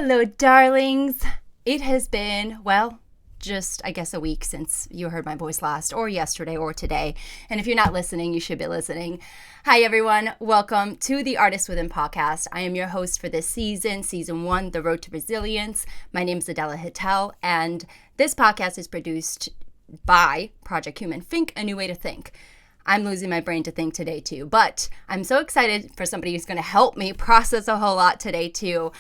Hello, darlings. It has been, well, just, I guess, a week since you heard my voice last, or yesterday, or today. And if you're not listening, you should be listening. Hi, everyone. Welcome to the Artist Within podcast. I am your host for this season 1, The Road to Resilience. My name is Adela Hittel, and this podcast is produced by Project Human. Think a new way to think. I'm losing my brain to think today too, but I'm so excited for somebody who's going to help me process a whole lot today too.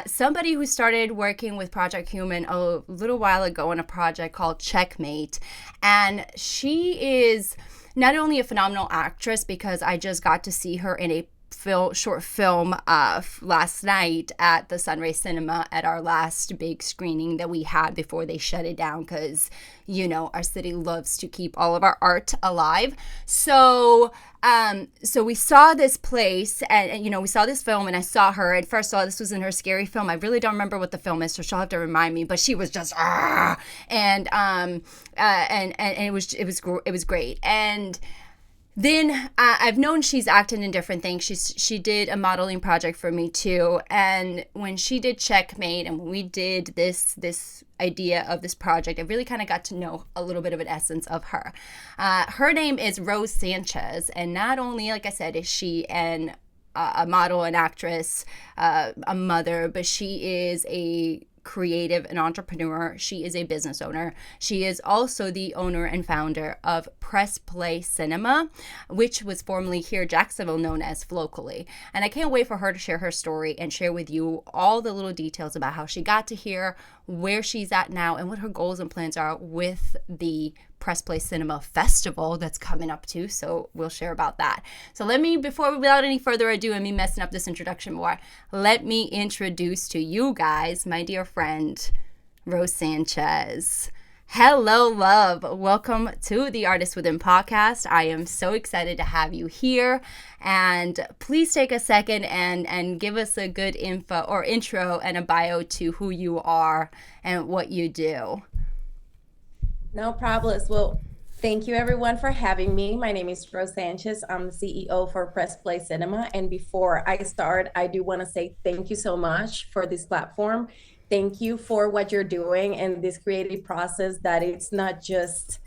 Somebody who started working with Project Human a little while ago on a project called Checkmate, and she is not only a phenomenal actress because I just got to see her in a short film last night at the Sunray Cinema at our last big screening that we had before they shut it down because, you know, our city loves to keep all of our art alive. So we saw this place and we saw this film and I saw her and first of all, this was in her scary film. I really don't remember what the film is, so she'll have to remind me, but she was just and it was great. And then I've known she's acted in different things. She did a modeling project for me too. And when she did Checkmate and when we did this idea of this project, I really kind of got to know a little bit of an essence of her. Her name is Rose Sanchez. And not only, like I said, is she a model, an actress, a mother, but she is a creative and entrepreneur. She is a business owner. She is also the owner and founder of Press Play Cinema, which was formerly here in Jacksonville known as Locally. And I can't wait for her to share her story and share with you all the little details about how she got to here, where she's at now, and what her goals and plans are with the Press Play Cinema Festival that's coming up too, so we'll share about that. So without any further ado and me messing up this introduction more, let me introduce to you guys my dear friend, Rose Sanchez. Hello, love. Welcome to the Artist Within podcast. I am so excited to have you here, and please take a second and give us a good intro and a bio to who you are and what you do. No problem. Well, thank you everyone for having me. My name is Rose Sanchez. I'm the CEO for Press Play Cinema. And before I start, I do want to say thank you so much for this platform. Thank you for what you're doing and this creative process, that it's not just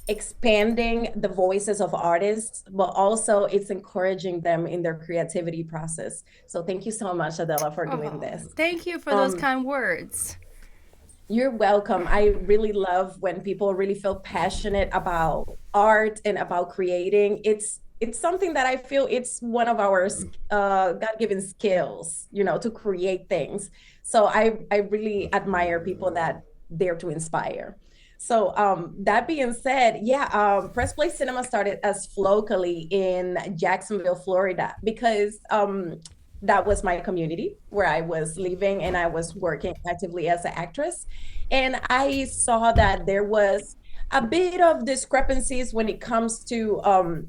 expanding the voices of artists, but also it's encouraging them in their creativity process. So thank you so much, Adela, for doing this. Thank you for those kind words. You're welcome. I really love when people really feel passionate about art and about creating. It's something that I feel it's one of our God-given skills, to create things. So I really admire people that dare to inspire. So that being said, Press Play Cinema started as locally in Jacksonville, Florida, because that was my community where I was living and I was working actively as an actress. And I saw that there was a bit of discrepancies when it comes to, well,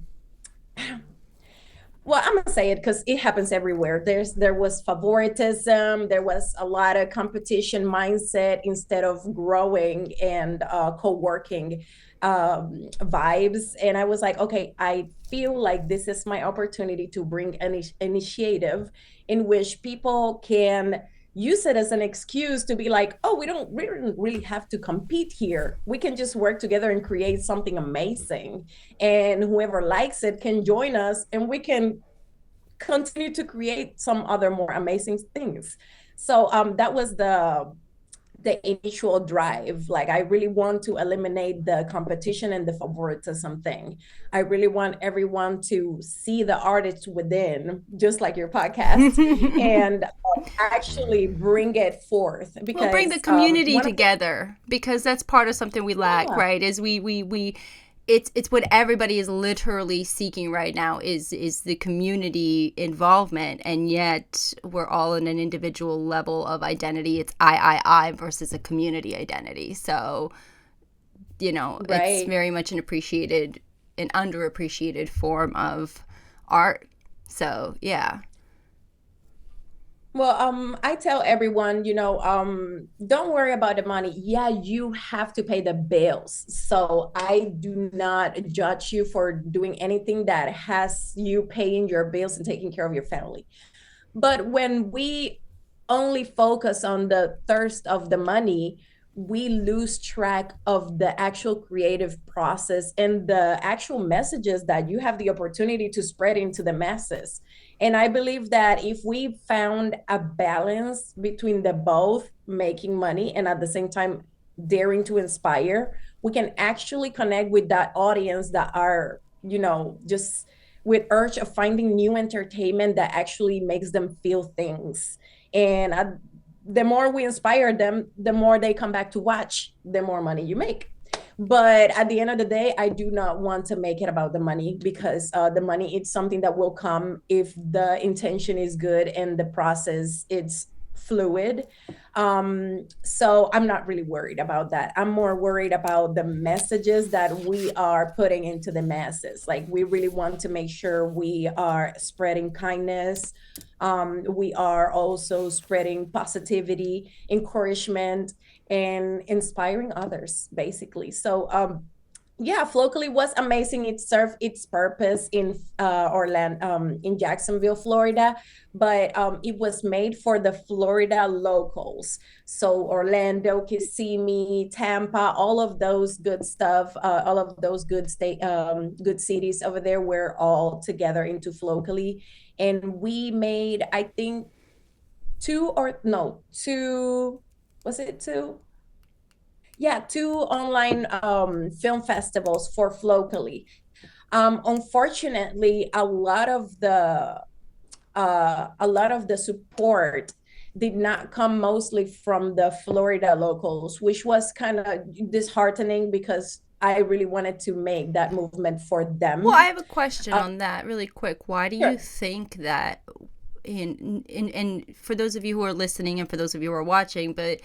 I'm gonna say it because it happens everywhere. There was favoritism, there was a lot of competition mindset instead of growing and co-working vibes. And I was like, okay, I feel like this is my opportunity to bring an initiative in which people can use it as an excuse to be like, oh, we don't really have to compete here. We can just work together and create something amazing. And whoever likes it can join us and we can continue to create some other more amazing things. So that was the initial drive. Like, I really want to eliminate the competition and the favoritism thing. I really want everyone to see the artist within, just like your podcast, and actually bring it forth. Because we'll bring the community together, because that's part of something we lack, right? Is it's what everybody is literally seeking right now is the community involvement, and yet we're all in an individual level of identity. It's I versus a community identity. So, right. It's very much an underappreciated form of art. So, yeah. Well, I tell everyone, don't worry about the money. Yeah, you have to pay the bills. So I do not judge you for doing anything that has you paying your bills and taking care of your family. But when we only focus on the thirst of the money, we lose track of the actual creative process and the actual messages that you have the opportunity to spread into the masses. And I believe that if we found a balance between the both, making money and at the same time daring to inspire, we can actually connect with that audience that are, just with urge of finding new entertainment that actually makes them feel things. And the more we inspire them, the more they come back to watch, the more money you make. But at the end of the day, I do not want to make it about the money, because the money, it's something that will come if the intention is good and the process it's fluid. So I'm not really worried about that. I'm more worried about the messages that we are putting into the masses. Like, we really want to make sure we are spreading kindness. We are also spreading positivity, encouragement, and inspiring others, basically. So yeah, Flocally was amazing. It served its purpose in Orlando, in Jacksonville, Florida, but it was made for the Florida locals. So Orlando, Kissimmee, Tampa, all of those good stuff, all of those good cities over there were all together into Flocally, and we made, I think, two or no, two. Was it two? Yeah, two online film festivals for locally. Unfortunately, a lot of the support did not come mostly from the Florida locals, which was kind of disheartening because I really wanted to make that movement for Well, I them. have a question Uh, on that really quick. Why do you sure. think that in for those of you who are listening and for those of you who are watching, but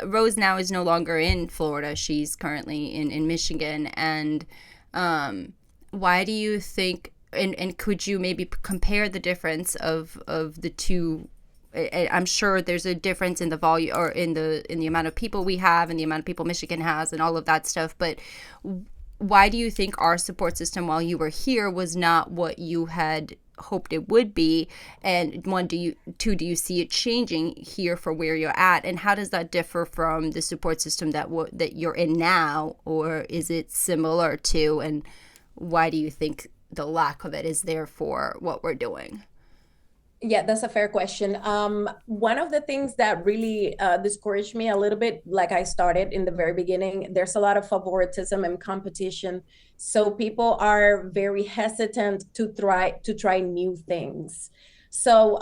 Rose now is no longer in Florida. She's currently in Michigan. And why do you think, and could you maybe compare the difference of the two? I'm sure there's a difference in the volume, or in the amount of people we have and the amount of people Michigan has and all of that stuff. But why do you think our support system while you were here was not what you had hoped it would be? And do you see it changing here for where you're at? And how does that differ from the support system that you're in now, or is it similar to? And why do you think the lack of it is there for what we're doing? Yeah, that's a fair question. One of the things that really discouraged me a little bit, like I started in the very beginning, there's a lot of favoritism and competition. So people are very hesitant to try new things. So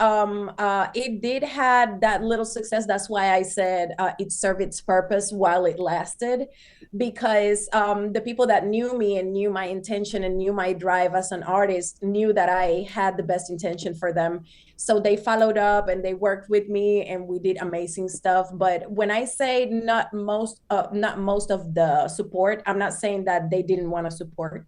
it did had that little success. That's why I said it served its purpose while it lasted, because the people that knew me and knew my intention and knew my drive as an artist knew that I had the best intention for them, so they followed up and they worked with me and we did amazing stuff. But when I say not most of the support, I'm not saying that they didn't want to support.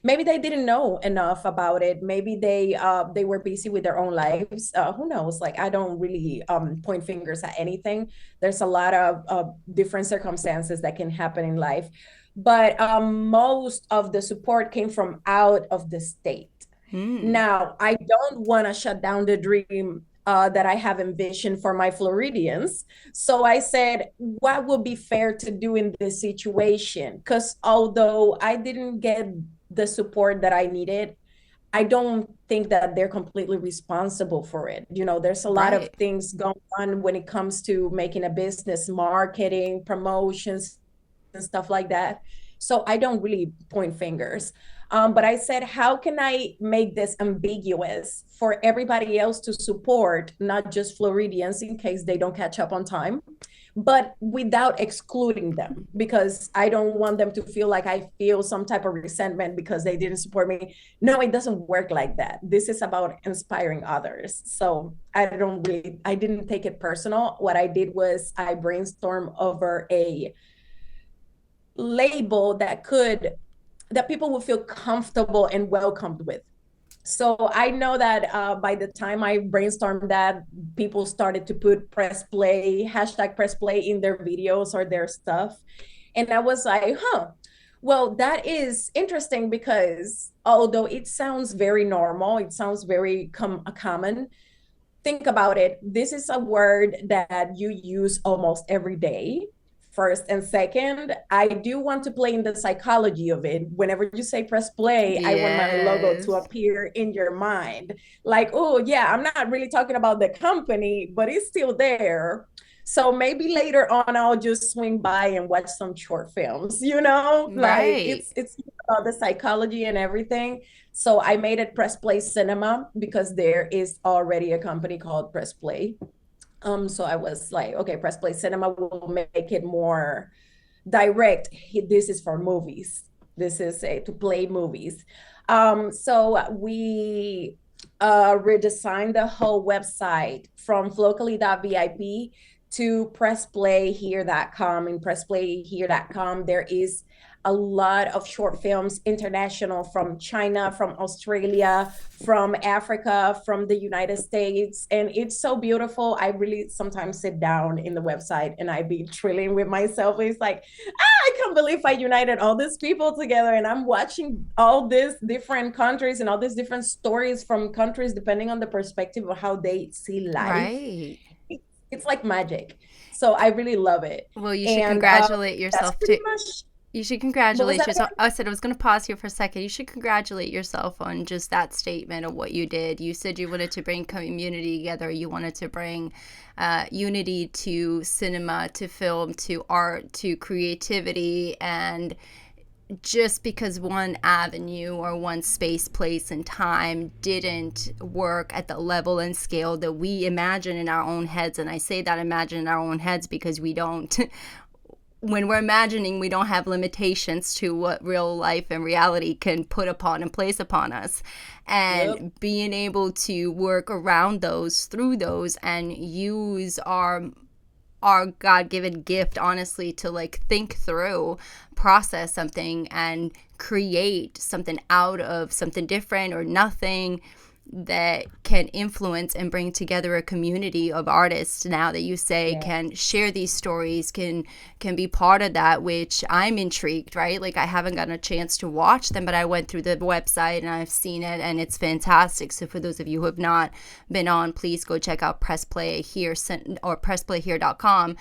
Maybe they didn't know enough about it. Maybe they were busy with their own lives. Who knows? Like, I don't really point fingers at anything. There's a lot of different circumstances that can happen in life, but most of the support came from out of the state. Hmm. Now, I don't want to shut down the dream that I have envisioned for my Floridians. So I said, what would be fair to do in this situation? Because although I didn't get the support that I needed, I don't think that they're completely responsible for it. There's a lot of Right. things going on when it comes to making a business, marketing, promotions, and stuff like that. So I don't really point fingers. But I said, how can I make this ambiguous for everybody else to support, not just Floridians in case they don't catch up on time, but without excluding them? Because I don't want them to feel like I feel some type of resentment because they didn't support me. No, it doesn't work like that. This is about inspiring others. So I didn't take it personal. What I did was I brainstormed over a label that people would feel comfortable and welcomed with. So I know that by the time I brainstormed that, people started to put press play, hashtag press play in their videos or their stuff. And I was like, well, that is interesting, because although it sounds very normal, it sounds very common, think about it. This is a word that you use almost every day. First and second, I do want to play in the psychology of it. Whenever you say press play, I want my logo to Yes. appear in your mind. Like, oh, yeah, I'm not really talking about the company, but it's still there. So maybe later on, I'll just swing by and watch some short films, like Right. it's about the psychology and everything. So I made it Press Play Cinema because there is already a company called Press Play. So I was like, okay, Press Play Cinema will make it more direct. This is for movies. This is to play movies. So we redesigned the whole website from flocally.vip to pressplayhere.com. In pressplayhere.com, there is a lot of short films, international, from China, from Australia, from Africa, from the United States. And it's so beautiful. I really sometimes sit down in the website and I be thrilling with myself. It's like, I can't believe I united all these people together, and I'm watching all these different countries and all these different stories from countries depending on the perspective of how they see life. Right. It's like magic. So I really love it. Well, you should And congratulate that's yourself pretty too. much, You should what was congratulate that yourself. again? I said I was going to pause here for a second. You should congratulate yourself on just that statement of what you did. You said you wanted to bring community together. You wanted to bring unity to cinema, to film, to art, to creativity. And just because one avenue or one space, place, and time didn't work at the level and scale that we imagine in our own heads, and I say that imagine in our own heads because we don't when we're imagining, we don't have limitations to what real life and reality can put upon and place upon us. Yep. And being able to work around those, through those, and use our God-given gift, honestly, to like think through, process something, and create something out of something different or nothing that can influence and bring together a community of artists now that you say Yeah. can share these stories, can be part of that, which I'm intrigued, right? Like I haven't gotten a chance to watch them, but I went through the website and I've seen it and it's fantastic. So for those of you who have not been on, please go check out Press Play Here or pressplayhere.com.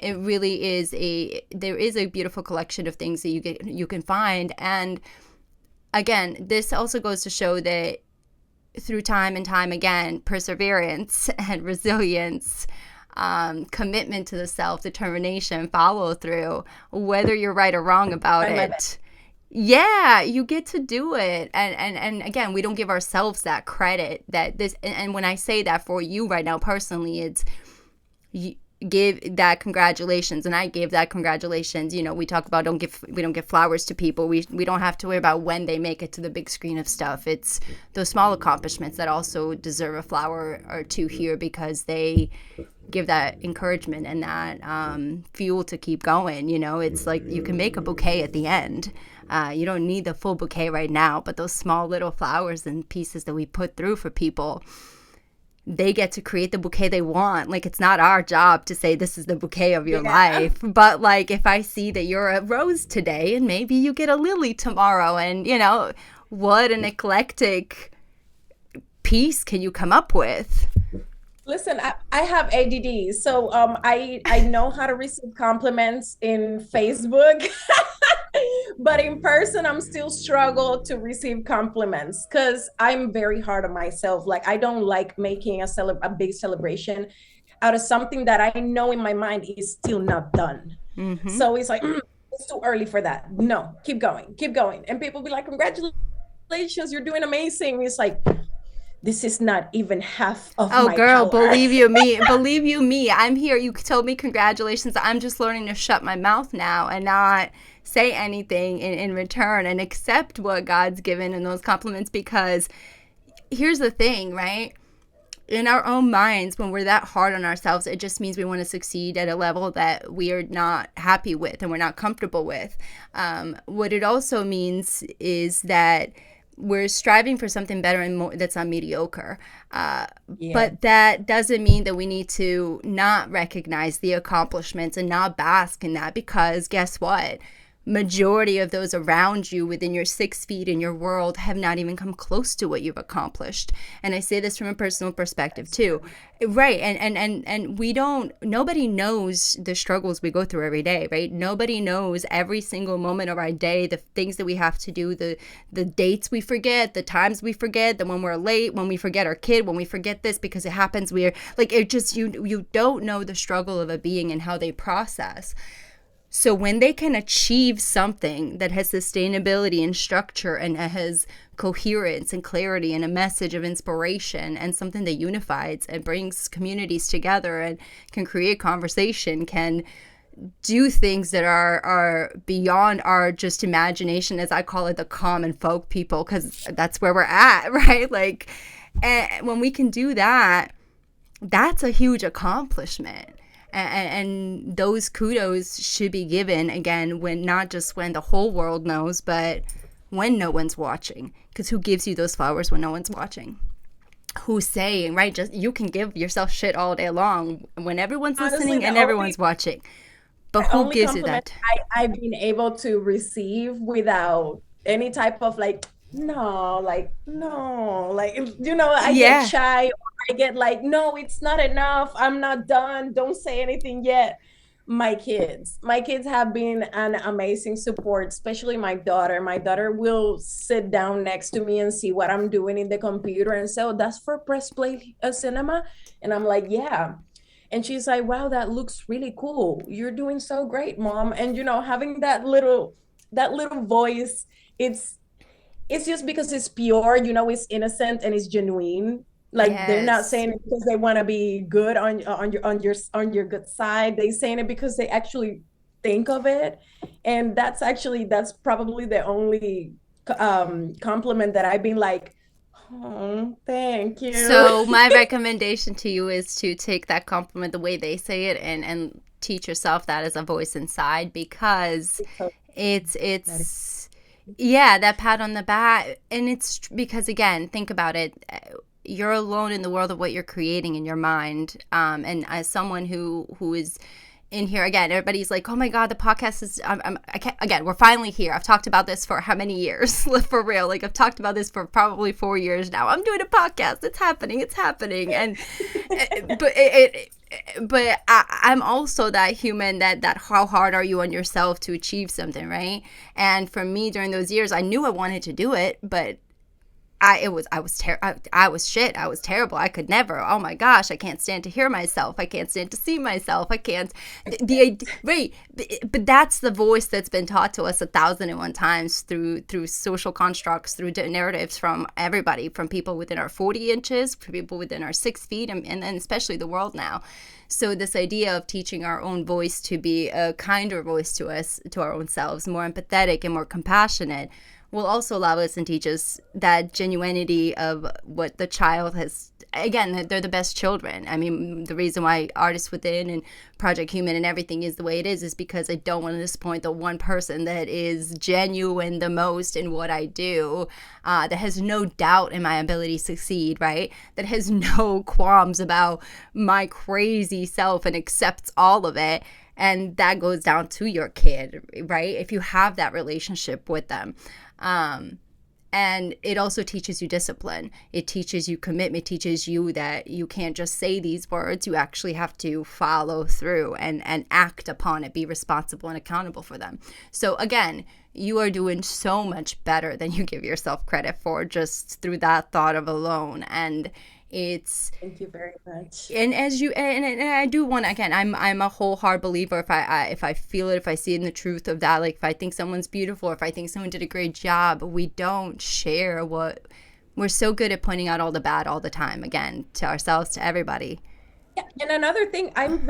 It really is there is a beautiful collection of things that you can find. And again, this also goes to show that through time and time again, perseverance and resilience, commitment to the self, determination, follow through, whether you're right or wrong about Try my best. it. Yeah, you get to do it. And again, we don't give ourselves that credit that this, and when I say that for you right now personally, it's you give that congratulations, and I gave that congratulations. We talk about we don't give flowers to people. We don't have to worry about when they make it to the big screen of stuff. It's those small accomplishments that also deserve a flower or two here because they give that encouragement and that fuel to keep going. It's like you can make a bouquet at the end. You don't need the full bouquet right now, but those small little flowers and pieces that we put through for people, they get to create the bouquet they want. Like, it's not our job to say this is the bouquet of your Yeah. life. But like, if I see that you're a rose today and maybe you get a lily tomorrow, and what an eclectic piece can you come up with? Listen, I have ADD, so I know how to receive compliments in Facebook, but in person, I'm still struggle to receive compliments because I'm very hard on myself. Like I don't like making a big celebration out of something that I know in my mind is still not done. Mm-hmm. So it's like it's too early for that. No, keep going, and people be like, "Congratulations, you're doing amazing." It's like this is not even half of Oh, my girl, power. believe you me, I'm here. You told me congratulations. I'm just learning to shut my mouth now and not say anything in return and accept what God's given in those compliments, because here's the thing, right? In our own minds, when we're that hard on ourselves, it just means we want to succeed at a level that we are not happy with and we're not comfortable with. What it also means is that we're striving for something better and more that's not mediocre. Yeah. But that doesn't mean that we need to not recognize the accomplishments and not bask in that, because guess what? majority of those around you within your 6 feet in your world have not even come close to what you've accomplished. And I say this from a personal perspective That's too. true. Right. And we don't, nobody knows the struggles we go through every day, right? Nobody knows every single moment of our day, the things that we have to do, the dates we forget, the times we forget, the when we're late, when we forget our kid, when we forget this because it happens, we're like, it just, you don't know the struggle of a being and how they process. So when they can achieve something that has sustainability and structure and has coherence and clarity and a message of inspiration and something that unifies and brings communities together and can create conversation, can do things that are beyond our just imagination, as I call it, the common folk people, because that's where we're at, right? Like, and when we can do that, that's a huge accomplishment. And those kudos should be given again when not just when the whole world knows, but when no one's watching. Because who gives you those flowers when no one's watching? Who's saying, right? Just you can give yourself shit all day long when everyone's Honestly, listening and everyone's watching. But the who only gives you compliment that? I've been able to receive without any type of like, no, like, no, like, I get Yeah. shy or I get like, no, it's not enough. I'm not done. Don't say anything yet. My kids have been an amazing support, especially my daughter. My daughter will sit down next to me and see what I'm doing in the computer and say, oh, that's for press play cinema. And I'm like, yeah. And she's like, wow, that looks really cool. You're doing so great, mom. And having that little voice, it's just because it's pure, it's innocent and it's genuine. Like they're not Yes. saying it because they want to be good on your good side. They saying it because they actually think of it. And that's probably the only compliment that I've been like, oh, thank you. So my recommendation to you is to take that compliment the way they say it and teach yourself that as a voice inside, because So that is it's yeah, that pat on the back. And it's because again, think about it, you're alone in the world of what you're creating in your mind, and as someone who is in here again, everybody's like, oh my god, the podcast is I can't, again, we're finally here. I've talked about this for how many years? For real, like I've talked about this for probably 4 years now. I'm doing a podcast. It's happening. And but I'm also that human that how hard are you on yourself to achieve something, right? And for me during those years, I knew I wanted to do it, but I was shit. I was terrible. I could never. Oh my gosh, I can't stand to hear myself. I can't stand to see myself. I can't. Right. But that's the voice that's been taught to us 1,001 times through social constructs, through narratives from everybody, from people within our 40 inches, from people within our 6 feet, and then especially the world now. So this idea of teaching our own voice to be a kinder voice to us, to our own selves, more empathetic and more compassionate, will also allow us and teach us that genuinity of what the child has. Again, they're the best children. I mean, the reason why Artists Within and Project Human and everything is the way it is because I don't want to disappoint the one person that is genuine the most in what I do, that has no doubt in my ability to succeed, right? That has no qualms about my crazy self and accepts all of it. And that goes down to your kid, right? If you have that relationship with them. Um, and it also teaches you discipline. It teaches you commitment. It teaches you that you can't just say these words. You actually have to follow through and act upon it, be responsible and accountable for them. So again, you are doing so much better than you give yourself credit for just through that thought of alone. And it's Thank you very much. and as you and I do want, again, I'm a whole hard believer, if I feel it, if I see in the truth of that, like if I think someone's beautiful, or if I think someone did a great job, we don't share what we're so good at pointing out all the bad all the time, again, to ourselves, to everybody. Yeah, and another thing, I'm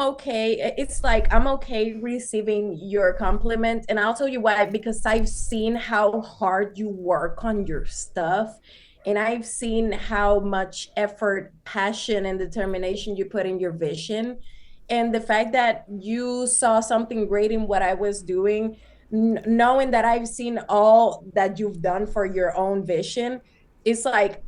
okay. It's like I'm okay receiving your compliment, and I'll tell you why, because I've seen how hard you work on your stuff, and I've seen how much effort, passion, and determination you put in your vision. And the fact that you saw something great in what I was doing, knowing that I've seen all that you've done for your own vision, it's like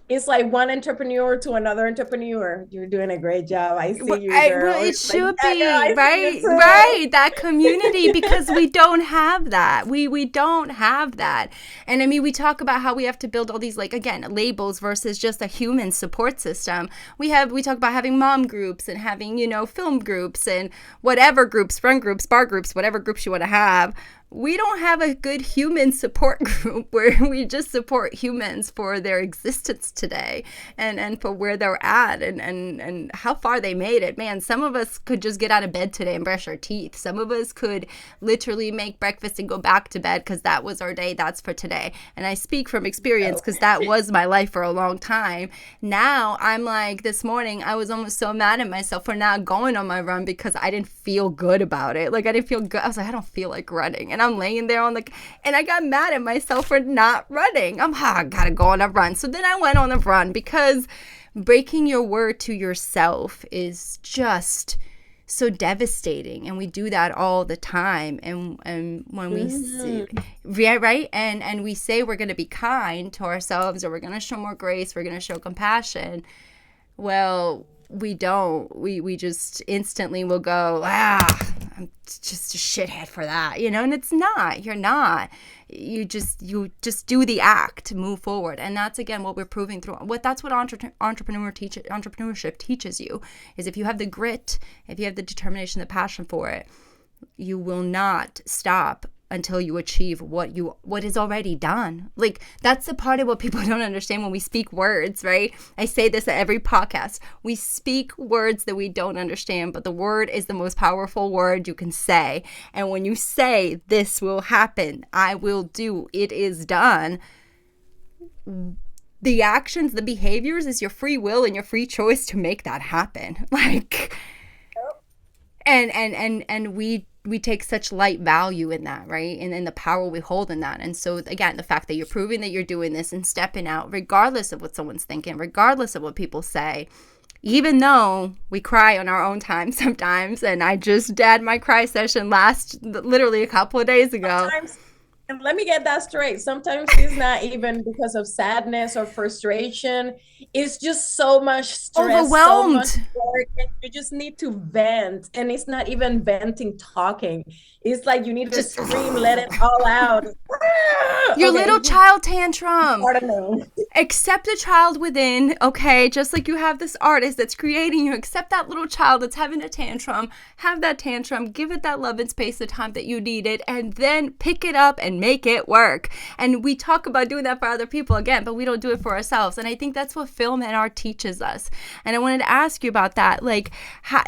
It's like one entrepreneur to another entrepreneur. You're doing a great job. I see you, girl. Well, it It's like, should yeah, girl, be I see you right, too. right. That community, because we don't have that. We don't have that. And I mean, we talk about how we have to build all these, like, again, labels versus just a human support system. We talk about having mom groups and having, film groups and whatever groups, friend groups, bar groups, whatever groups you want to have. We don't have a good human support group where we just support humans for their existence today and for where they're at and how far they made it. Man, some of us could just get out of bed today and brush our teeth. Some of us could literally make breakfast and go back to bed because that was our day. That's for today. And I speak from experience because that was my life for a long time. Now I'm like, this morning, I was almost so mad at myself for not going on my run because I didn't feel good about it. Like, I didn't feel good. I was like, I don't feel like running. And I'm laying there and I got mad at myself for not running. I gotta go on a run. So then I went on a run because breaking your word to yourself is just so devastating, and we do that all the time. And when we see, yeah, right, and we say we're going to be kind to ourselves, or we're going to show more grace, we're going to show compassion. Well, we don't. We just instantly will go, I'm just a shithead for that, and it's not. You're not. You just do the act, move forward, and that's again what we're proving through. That's what entrepreneurship teaches you, is if you have the grit, if you have the determination, the passion for it, you will not stop until you achieve what is already done. Like, that's the part of what people don't understand when we speak words, right? I say this at every podcast. We speak words that we don't understand, but the word is the most powerful word you can say. And when you say, this will happen, I will do, it is done, the actions, the behaviors is your free will and your free choice to make that happen. Like, and we take such light value in that, right? And in the power we hold in that. And so again, the fact that you're proving that you're doing this and stepping out, regardless of what someone's thinking, regardless of what people say, even though we cry on our own time sometimes. And I just had my cry session literally a couple of days ago. Sometimes, and let me get that straight. Sometimes it's not even because of sadness or frustration. It's just so much stress, so much Overwhelmed. work, and you just need to vent. And it's not even venting, talking. It's like you need to Just scream, let it all out. your little Okay, child tantrum. I don't know. Accept the child within, okay? Just like you have this artist that's creating, you accept that little child that's having a tantrum, have that tantrum, give it that love and space, the time that you need it, and then pick it up and make it work. And we talk about doing that for other people again, but we don't do it for ourselves. And I think that's what film and art teaches us. And I wanted to ask you about that. Like,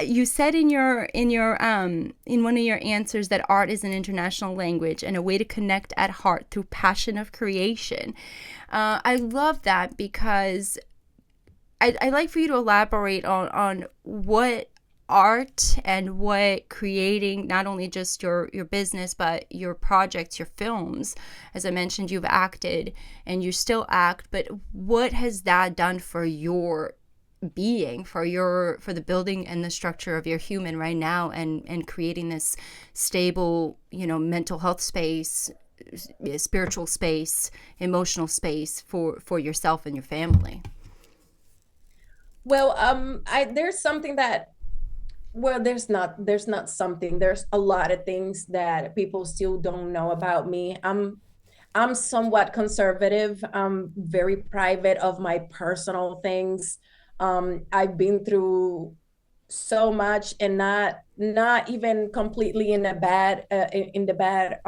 you said in one of your answers that art is an international language and a way to connect at heart through passion of creation. I love that because I'd like for you to elaborate on what art and what creating not only just your business but your projects, your films. As I mentioned, you've acted and you still act, but what has that done for your being, for the building and the structure of your human right now, and creating this stable, mental health space, spiritual space, emotional space for yourself and your family? Well, there's something that, well, there's not something. There's a lot of things that people still don't know about me. I'm somewhat conservative. I'm very private of my personal things. I've been through so much, and not even completely in a bad in the bad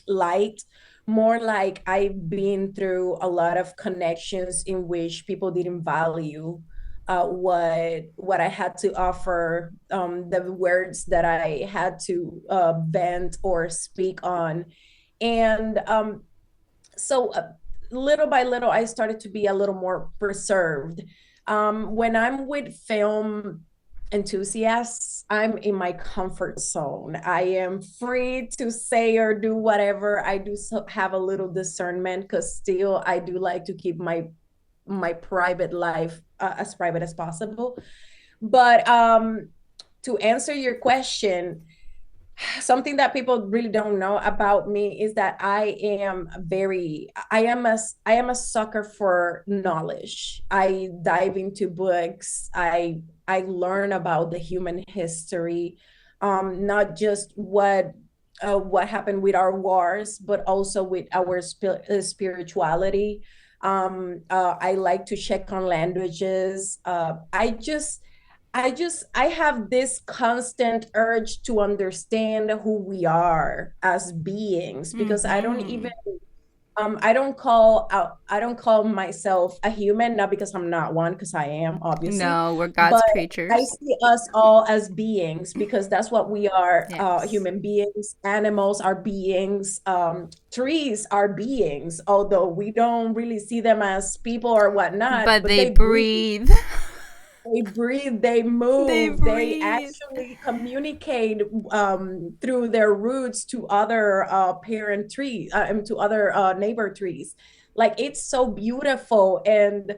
light. More like I've been through a lot of connections in which people didn't value what I had to offer, the words that I had to vent or speak on. And so little by little, I started to be a little more preserved. When I'm with film enthusiasts, I'm in my comfort zone. I am free to say or do whatever. I do have a little discernment, because still I do like to keep my private life as private as possible. But to answer your question, something that people really don't know about me is that I am a sucker for knowledge. I dive into books. I learn about the human history, not just what happened with our wars, but also with our spirituality. I like to check on languages. I have this constant urge to understand who we are as beings, because Mm-hmm. I don't call myself a human, not because I'm not one, because I am, obviously, No, we're God's but I creatures. see us all as beings, because that's what we are. Yes. Human beings, animals are beings, trees are beings, although we don't really see them as people or whatnot, But but they they breathe. breathe. They breathe, they They move, they breathe. actually communicate through their roots to other parent trees, to other neighbor trees. Like, it's so beautiful. And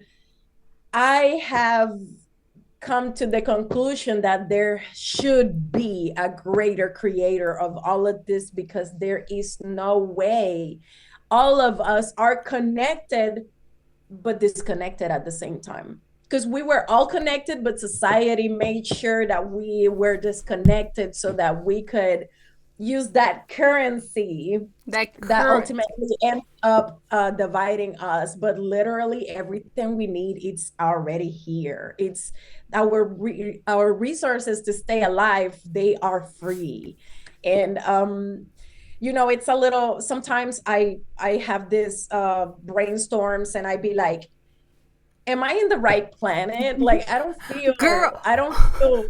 I have come to the conclusion that there should be a greater creator of all of this, because there is no way all of us are connected but disconnected at the same time, because we were all connected, but society made sure that we were disconnected so that we could use that currency That that current. ultimately ends up dividing us. But literally everything we need, it's already here. It's our resources to stay alive, they are free. And it's a little, sometimes I have this brainstorms, and I be like, am I in the right planet? Like, Girl. I don't feel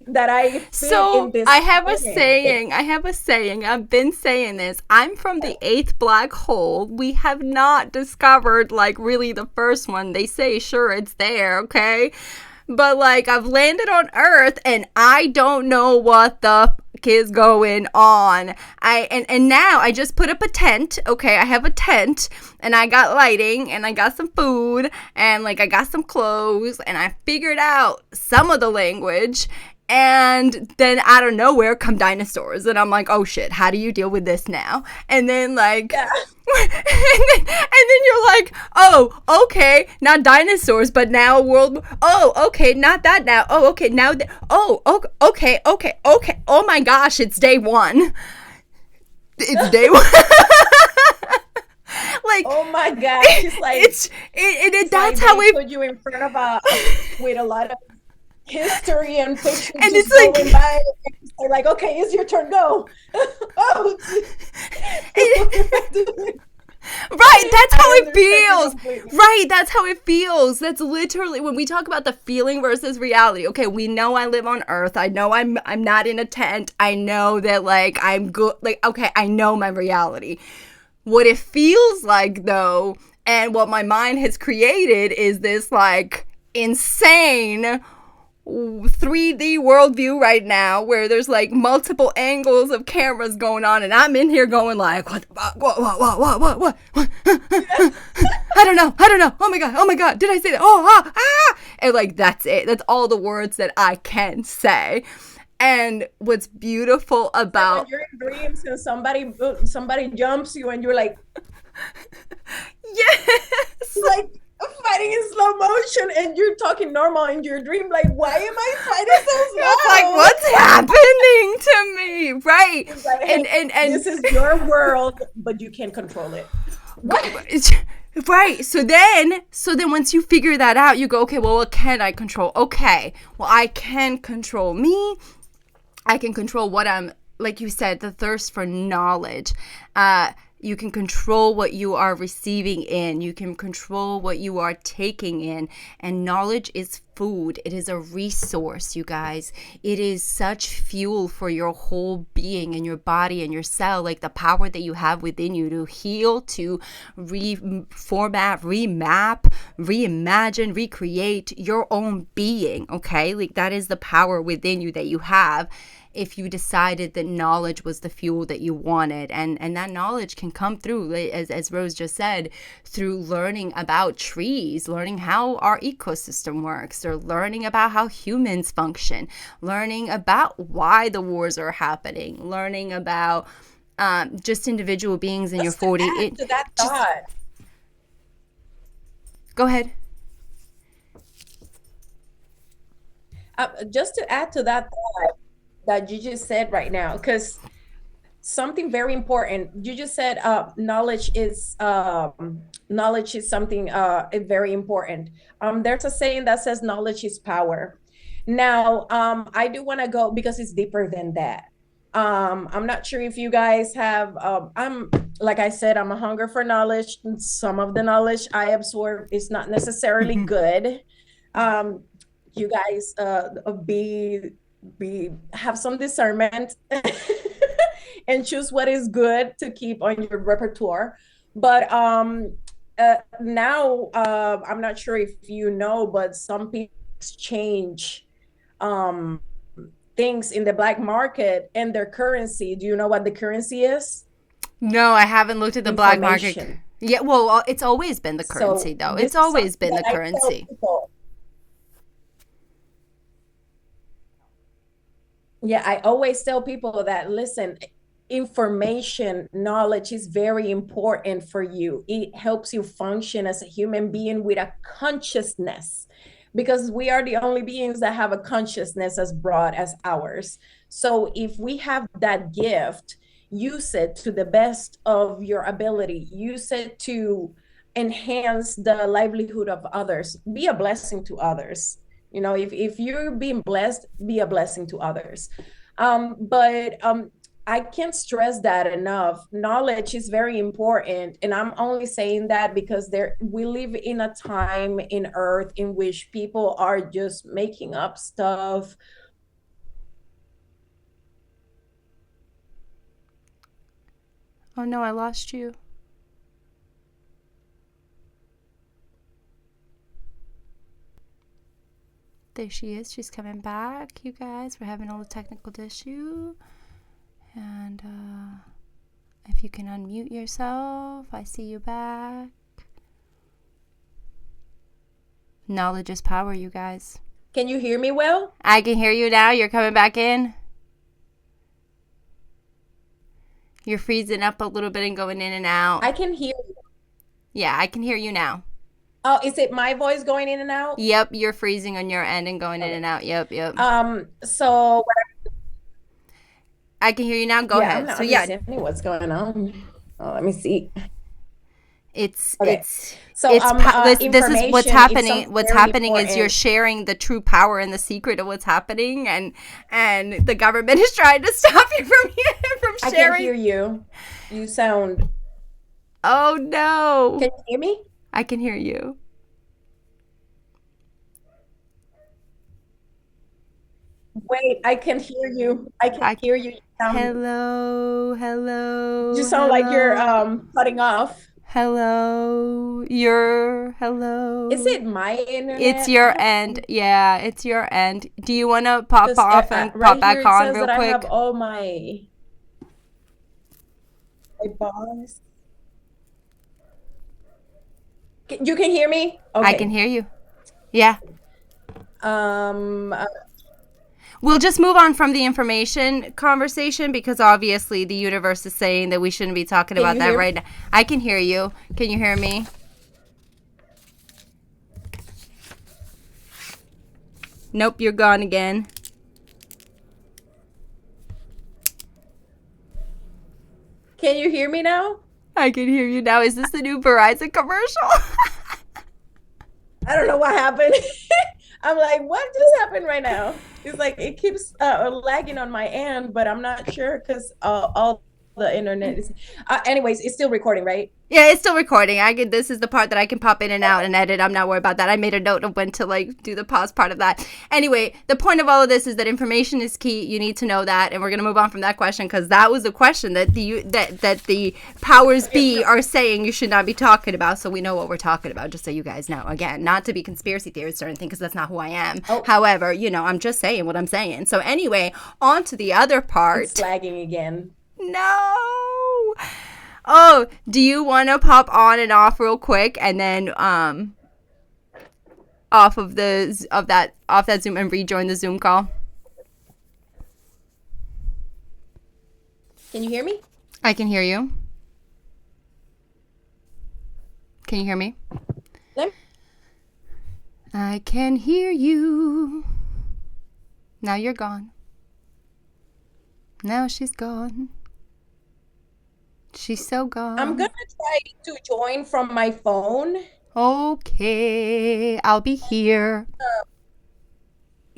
that I fit So in this I have a planet. saying. I have a saying. I've been saying this. I'm from the eighth black hole. We have not discovered, like, really the first one. They say, sure, it's there, okay? But, like, I've landed on Earth and I don't know what the fuck is going on. And now I just put up a tent. Okay, I have a tent and I got lighting and I got some food and, like, I got some clothes and I figured out some of the language. And then out of nowhere come dinosaurs. And I'm like, oh shit, how do you deal with this now? And then, like, Yeah. and then you're like, oh, okay, not dinosaurs, but now world. Oh, okay, not that now. Oh, okay, now. Oh, okay, okay, okay. Oh my gosh, it's day one. It's day one. Like, Oh my gosh. It's like, that's how they it. put you in front of a with a lot of history and pictures And just it's going like, by. They're like, okay, it's your turn, go. Oh, right, that's how I it understand you feels. completely. Right, that's how it feels. That's literally when we talk about the feeling versus reality. Okay, we know I live on Earth. I know I'm not in a tent. I know that, like, I'm good. Like, okay, I know my reality. What it feels like, though, and what my mind has created is this, like, insane 3D worldview right now where there's, like, multiple angles of cameras going on, and I'm in here going like, what? I don't know. Oh my god, did I say that? And, like, that's it. That's all the words that I can say. And what's beautiful It's like when about you're in dreams and somebody jumps you, and you're yes, like fighting in slow motion, and you're talking normal in your dream. Like, why am I fighting so it's like, slow? what's happening to me, right? It's like, hey, And this is your world, but you can't control it. What? right. So then once you figure that out, you go, okay, well, what can I control? Okay, well, I can control me. I can control what I'm, like you said, the thirst for knowledge. You can control what you are receiving in. You can control what you are taking in. And knowledge is food. It is a resource, you guys. It is such fuel for your whole being and your body and your cell. Like the power that you have within you to heal, to reformat, remap, reimagine, recreate your own being. Okay? Like that is the power within you that you have if you decided that knowledge was the fuel that you wanted. And that knowledge can come through, as Rose just said, through learning about trees, learning how our ecosystem works, are learning about how humans function, learning about why the wars are happening, learning about just individual beings in your Just to 40. add to that Just thought, go ahead. just to add to that thought that you just said right now, because something very important you just said, knowledge is something very important. There's a saying that says knowledge is power. Now, I do want to go because it's deeper than that. I'm not sure if you guys have, I'm like I said, I'm a hunger for knowledge. Some of the knowledge I absorb is not necessarily good. um, you guys, be have some discernment and choose what is good to keep on your repertoire. But now, I'm not sure if you know, but some people exchange um, things in the black market and their currency. Do you know what the currency is? No, I haven't looked at the black market. Information. Yeah, well, it's always been the currency, So though. this It's is something always been that the I tell currency. people. Yeah, I always tell people that, listen, information, knowledge is very important for you. It helps you function as a human being with a consciousness, because we are the only beings that have a consciousness as broad as ours. So if we have that gift, use it to the best of your ability, use it to enhance the livelihood of others, be a blessing to others. If you're being blessed, be a blessing to others. But I can't stress that enough. Knowledge is very important, and I'm only saying that because we live in a time in Earth in which people are just making up stuff. Oh no, I lost you. There she is. She's coming back, you guys. We're having a little technical issue. And if you can unmute yourself, I see you back. Knowledge is power, you guys. Can you hear me well? I can hear you now. You're coming back in. You're freezing up a little bit and going in and out. I can hear you. Yeah, I can hear you now. Oh, is it my voice going in and out? Yep, you're freezing on your end and going in and out. Yep. So I can hear you now. Go yeah, ahead. I'm not So yeah, understanding what's going on. Oh, let me see. it's Okay. it's So it's this is what's information is happening. something What's very happening is you're important. sharing the true power and the secret of what's happening, and the government is trying to stop you from I sharing. can hear you. You sound. Oh no! Can you hear me? I can hear you. Wait, I can hear you. I can I hear you. hello, You hello, sound like you're hello, cutting off. hello. You're Is hello. it my It's internet? I your don't end. Yeah, it's your end. Do you want to pop because off and pop right here back it on says real that I have quick? all my bars. You can hear me? I can Okay. hear you. Yeah. Um, uh, We'll just move on from the information conversation because obviously the universe is saying that we shouldn't be talking can about you that hear right me? now. I can hear you. Can you hear me? Nope, you're gone again. Can you hear me now? I can hear you now. Is this the new Verizon commercial? I don't know what happened. I'm like, what just happened right now? It's like it keeps lagging on my end, but I'm not sure because all the internet is. Anyways, it's still recording, right? Yeah, it's still recording. This is the part that I can pop in and out and edit. I'm not worried about that. I made a note of when to do the pause part of that. Anyway, the point of all of this is that information is key. You need to know that, and we're gonna move on from that question because that was a question that the powers be are saying you should not be talking about. So we know what we're talking about, just so you guys know. Again, not to be conspiracy theorists or anything, because that's not who I am. Oh. However, I'm just saying what I'm saying. So anyway, on to the other part. It's lagging again. No. Oh, do you want to pop on and off real quick and then I'll off of that Zoom and rejoin the Zoom call? Can you hear me? I can hear you. Can you hear me? Let I can hear you. Now you're gone. Now she's gone. She's so gone. I'm gonna try to join from my phone. Okay, I'll be here.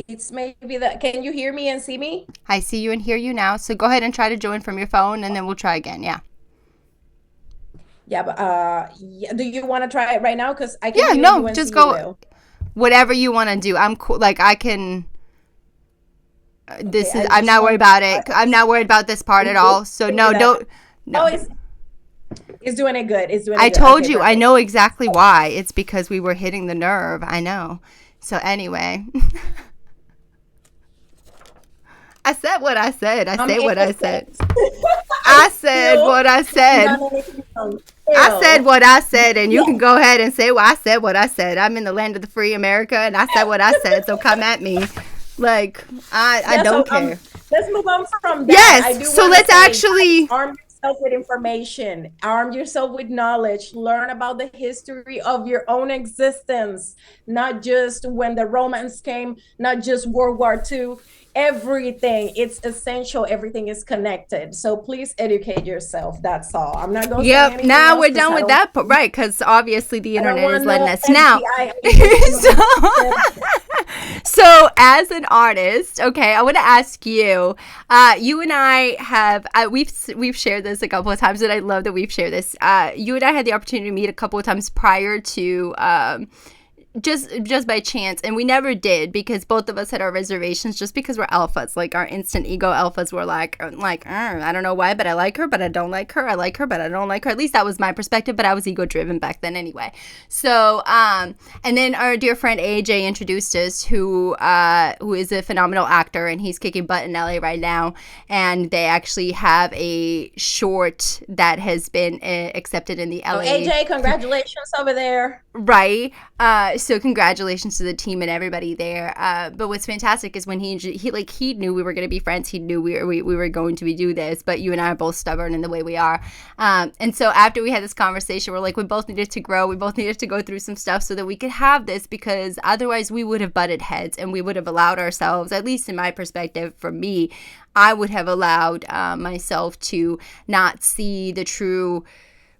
It's maybe that. Can you hear me and see me? I see you and hear you now. So go ahead and try to join from your phone, and then we'll try again. Yeah. Yeah, but yeah, do you want to try it right now? Because I can Yeah. hear No, you and just see you go. well. Whatever you want to do. I'm cool. Like I can. Okay, This is. I I'm just not worried want. about it. I'm not worried about this part at all. So Give me no, that. don't. Oh, No. it's doing it good. It's doing I it good. told Okay, you. I perfect. know exactly why. It's because we were hitting the nerve. I know. So anyway. I said what I said. I I'm say what I said. innocent. I I said still what I haven't said. done anything wrong. I said Still, what I said, and you yes. can go ahead and say, well, I said what I said. I'm in the land of the free America, and I said what I said, so come at me. Like, I Yeah, don't so care. let's move on from that. I Yes, do so want to let's say, guys, actually, arm yourself with information, arm yourself with knowledge, learn about the history of your own existence, not just when the Romans came, not just World War II. Everything, it's essential. Everything is connected. So please educate yourself. That's all. I'm not going to say yep, anything now else we're because done with that, right, because obviously the I don't internet is want letting no us now. FBI agents so, to so as an artist, okay, I want to ask you. You and I have we've shared this a couple of times, and I love that we've shared this. You and I had the opportunity to meet a couple of times prior to. Just by chance, and we never did because both of us had our reservations, just because we're alphas, like our instant ego alphas were like I don't know why, but I like her, but I don't like her. I like her, but I don't like her. At least that was my perspective, but I was ego driven back then anyway. So and then our dear friend AJ introduced us, who is a phenomenal actor, and he's kicking butt in LA right now, and they actually have a short that has been accepted in the So LA. AJ, congratulations over there. Right. So congratulations to the team and everybody there. But what's fantastic is when he knew we were going to be friends. He knew we were going to do this. But you and I are both stubborn in the way we are. And so after we had this conversation, we're like, we both needed to grow. We both needed to go through some stuff so that we could have this, because otherwise we would have butted heads, and we would have allowed ourselves, at least in my perspective, for me, I would have allowed myself to not see the true.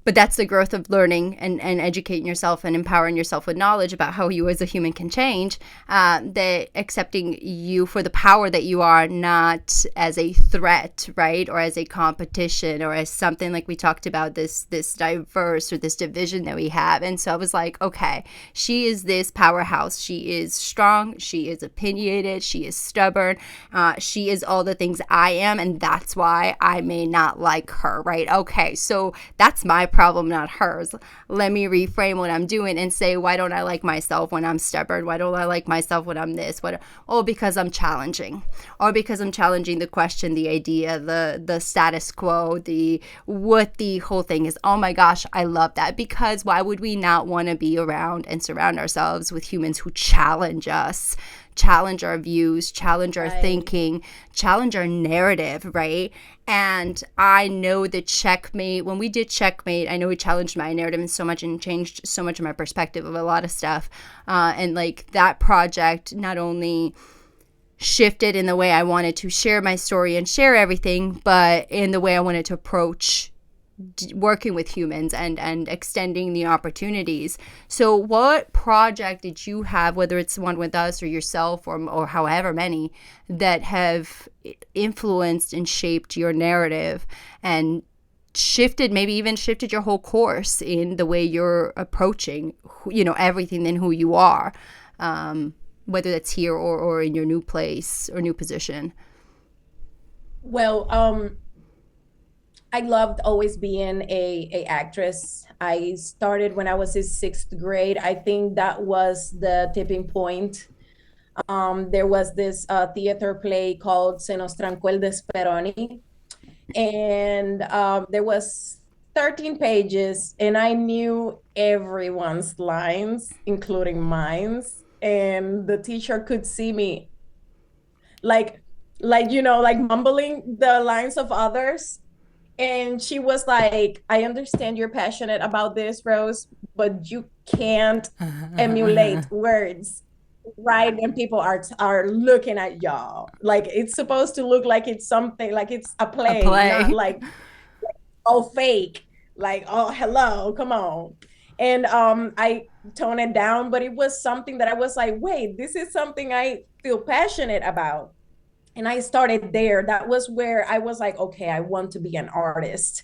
But that's the growth of learning and educating yourself and empowering yourself with knowledge about how you as a human can change. That accepting you for the power that you are, not as a threat, right? Or as a competition, or as something like we talked about, this diverse or this division that we have. And so I was like, okay, she is this powerhouse. She is strong. She is opinionated. She is stubborn. She is all the things I am. And that's why I may not like her, right? Okay, so that's my problem, not hers. Let me reframe what I'm doing and say, why don't I like myself when I'm stubborn? Why don't I like myself when I'm this? Because I'm challenging, or because I'm challenging the question, the idea, the status quo, what the whole thing is. Oh my gosh, I love that, because why would we not want to be around and surround ourselves with humans who challenge us? Challenge our views, challenge our thinking, challenge our narrative, right? And I know that Checkmate, when we did Checkmate, I know it challenged my narrative and so much, and changed so much of my perspective of a lot of stuff. And like that project not only shifted in the way I wanted to share my story and share everything, but in the way I wanted to approach working with humans and extending the opportunities. So what project did you have, whether it's one with us or yourself, or however many, that have influenced and shaped your narrative and maybe even shifted your whole course in the way you're approaching, everything in who you are, whether that's here or in your new place or new position? Well, I loved always being a actress. I started when I was in sixth grade. I think that was the tipping point. There was this theater play called Se nos trancó el Desperoni, and there was 13 pages, and I knew everyone's lines, including mine. and the teacher could see me like like mumbling the lines of others. And she was like, I understand you're passionate about this, Rose, but you can't emulate words right when people are looking at y'all. Like it's supposed to look like it's something, like it's a A play, not play. like all fake. Like, oh, hello, come on. And I toned it down, but it was something that I was like, wait, this is something I feel passionate about. And I started there. That was where I was like, okay, I want to be an artist.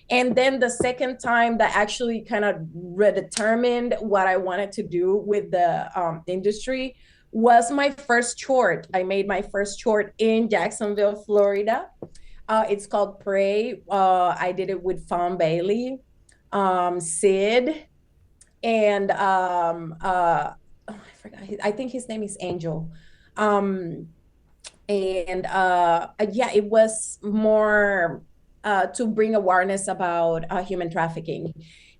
And then the second time that actually kind of redetermined what I wanted to do with the industry was my first short. I made my first short in Jacksonville, Florida. It's called Pray. I did it with Fawn Bailey, Sid, and oh, I forgot. I think his name is Angel. Um, and yeah, it was more to bring awareness about human trafficking.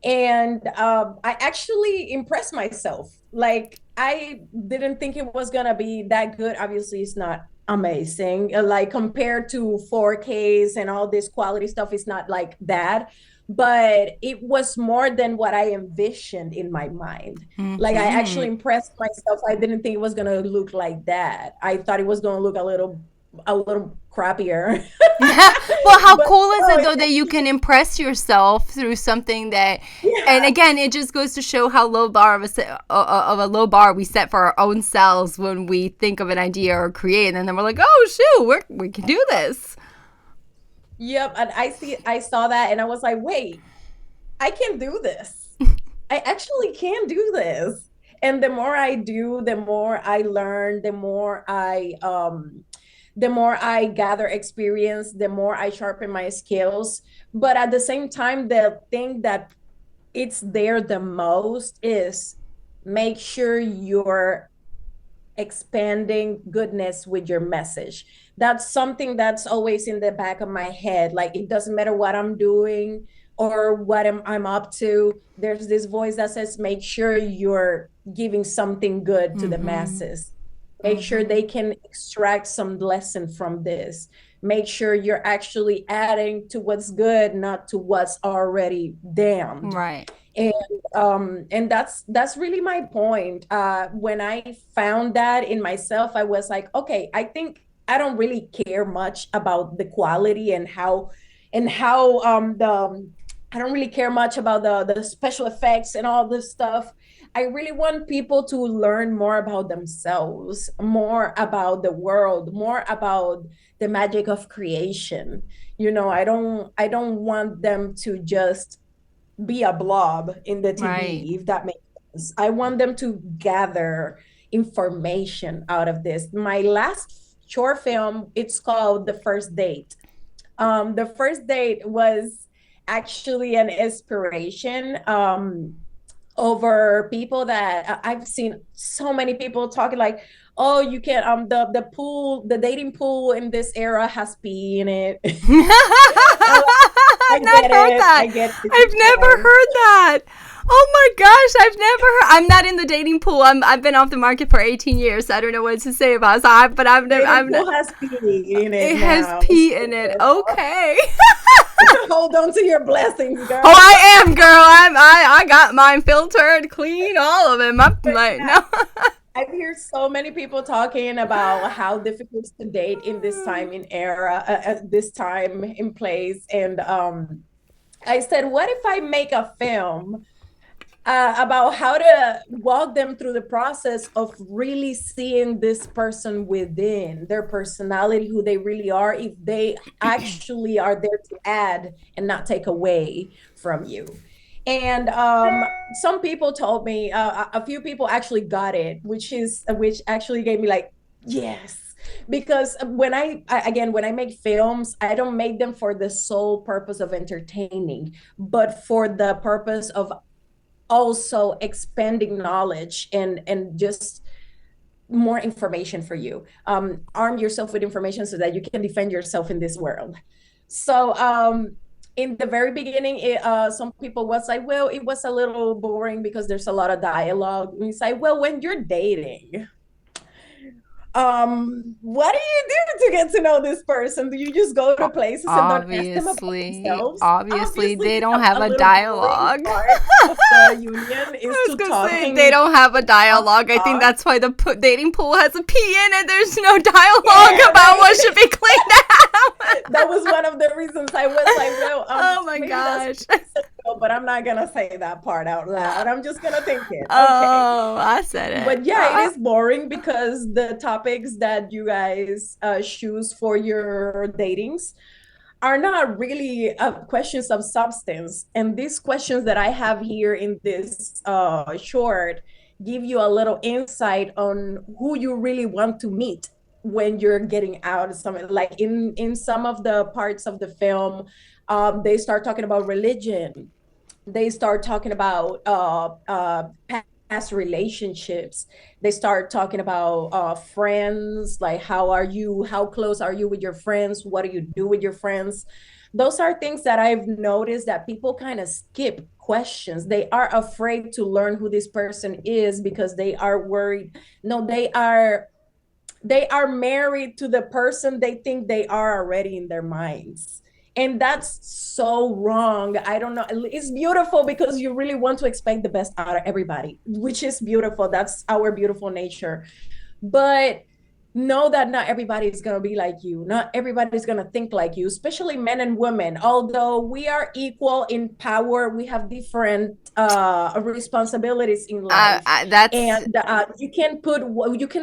And I actually impressed myself. Like I didn't think it was gonna be that good. Obviously it's not amazing, like compared to 4Ks and all this quality stuff, it's not like that, but it was more than what I envisioned in my mind. Like I Mm-hmm. actually impressed myself. I didn't think it was gonna look like that. I thought it was gonna look a little crappier. Well, how But cool is no, it it though that you can impress yourself through something that, and yeah. again, it just goes to show how low bar of a low bar we set for our own selves when we think of an idea or create, and then we're like, oh shoot, we can do this. Yep. And I saw that and I was like, wait, I can do this. I actually can do this. And the more I do, the more I learn, the more I gather experience, the more I sharpen my skills. But at the same time, the thing that it's there the most is make sure you're expanding goodness with your message. That's something that's always in the back of my head. Like it doesn't matter what I'm doing or what I'm up to. There's this voice that says, make sure you're giving something good to the Mm-hmm. masses. Make sure Mm-hmm. they can extract some lesson from this. Make sure you're actually adding to what's good, not to what's already damned. Right. And that's really my point. When I found that in myself, I was like, okay, I think I don't really care much about the quality and how the I don't really care much about the special effects and all this stuff. I really want people to learn more about themselves, more about the world, more about the magic of creation. I don't want them to just be a blob in the Right. TV, if that makes sense. I want them to gather information out of this. My last short film, it's called The First Date. The First Date was actually an inspiration over people that I've seen so many people talking like, oh, you can the pool, the dating pool in this era has pee in it. I I've not get heard it. that. I get it. I've It's never fine. heard that. Oh my gosh, I've never heard. I'm not in the dating pool. I've been off the market for 18 years, so I don't know what to say about it. So but I've never. Dating I'm not. pool has pee in it It has now. pee in it. So Okay. hold on to your blessings, Oh, girl. I am, girl. I got mine filtered, clean, all of it. My Yeah. no. I've heard so many people talking about how difficult it's to date in this time in era, this time in place. And I said, what if I make a film about how to walk them through the process of really seeing this person within their personality, who they really are, if they actually are there to add and not take away from you. And some people told me, a few people actually got it, which actually gave me like, yes. Because when I make films, I don't make them for the sole purpose of entertaining, but for the purpose of also expanding knowledge and just more information for you. Arm yourself with information so that you can defend yourself in this world. So in the very beginning, some people was like, well, it was a little boring because there's a lot of dialogue. And it's like, well, when you're dating, what do you do to get to know this person? Do you just go to places and don't ask them about themselves? Obviously, they Obviously, don't have a a little boring dialogue. part of the union is I was to gonna say they talking. don't have a dialogue. I think that's why the dating pool has a P in it. There's no dialogue Yeah, about right. what should be cleaned out. That was one of the reasons I was like, well, Oh my maybe gosh. that's but I'm not gonna say that part out loud. I'm just gonna think it. Okay. Oh, I said it. But yeah, it is boring because the topics that you guys choose for your datings are not really questions of substance. And these questions that I have here in this short give you a little insight on who you really want to meet when you're getting out of something. Like in some of the parts of the film, they start talking about religion. They start talking about past relationships. They start talking about friends, like how close are you with your friends, what do you do with your friends. Those are things that I've noticed that people kind of skip questions. They are afraid to learn who this person is because they are worried. No, they are married to the person they think they are already in their minds. And that's so wrong. I don't know. It's beautiful because you really want to expect the best out of everybody, which is beautiful. That's our beautiful nature. But know that not everybody is going to be like you. Not everybody is going to think like you, especially men and women. Although we are equal in power, we have different responsibilities in life. That's And you can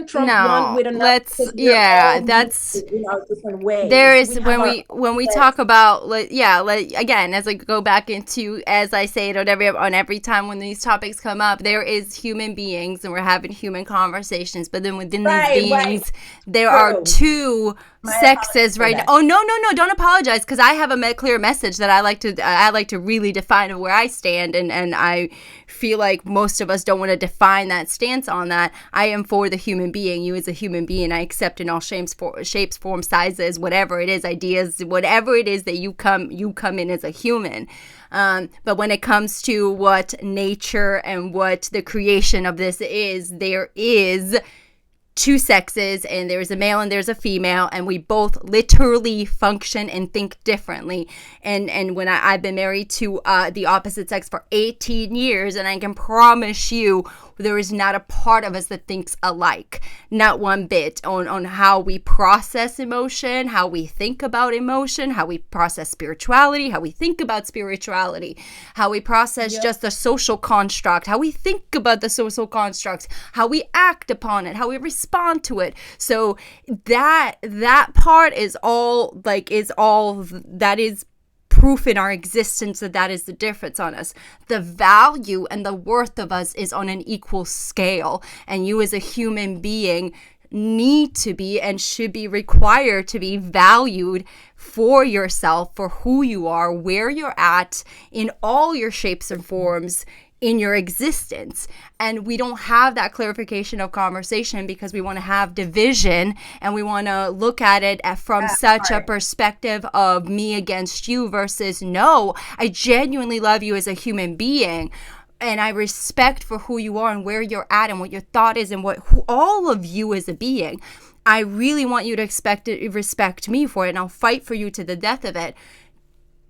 trump one no. with another Let's because we are yeah. all unique That's in our different there ways. is We have our when we own talk about again, as I go back into, as I say it on every time when these topics come up, there is human beings and we're having human conversations, but then within these beings there are two sexes right now. Oh no, don't apologize, because I have a clear message that I like to really define of where I stand, and I feel like most of us don't want to define that stance on that. I am for the human being. You as a human being, I accept in all shapes, forms, sizes, whatever it is, ideas, whatever it is that you come in as a human. But when it comes to what nature and what the creation of this is, there is two sexes, and there's a male and there's a female, and we both literally function and think differently. And when I've been married to the opposite sex for 18 years, and I can promise you there is not a part of us that thinks alike, not one bit, on how we process emotion, how we think about emotion, how we process spirituality, how we think about spirituality, how we process just the social construct, how we think about the social constructs, how we act upon it, how we respond to it. So that part is all that is proof in our existence that is the difference on us. The value and the worth of us is on an equal scale, and you as a human being need to be and should be required to be valued for yourself, for who you are, where you're at in all your shapes and forms in your existence. And we don't have that clarification of conversation because we want to have division, and we want to look at it from such a perspective of me against you versus no, I genuinely love you as a human being, and I respect for who you are and where you're at and what your thought is and who all of you as a being. I really want you to respect me for it, and I'll fight for you to the death of it.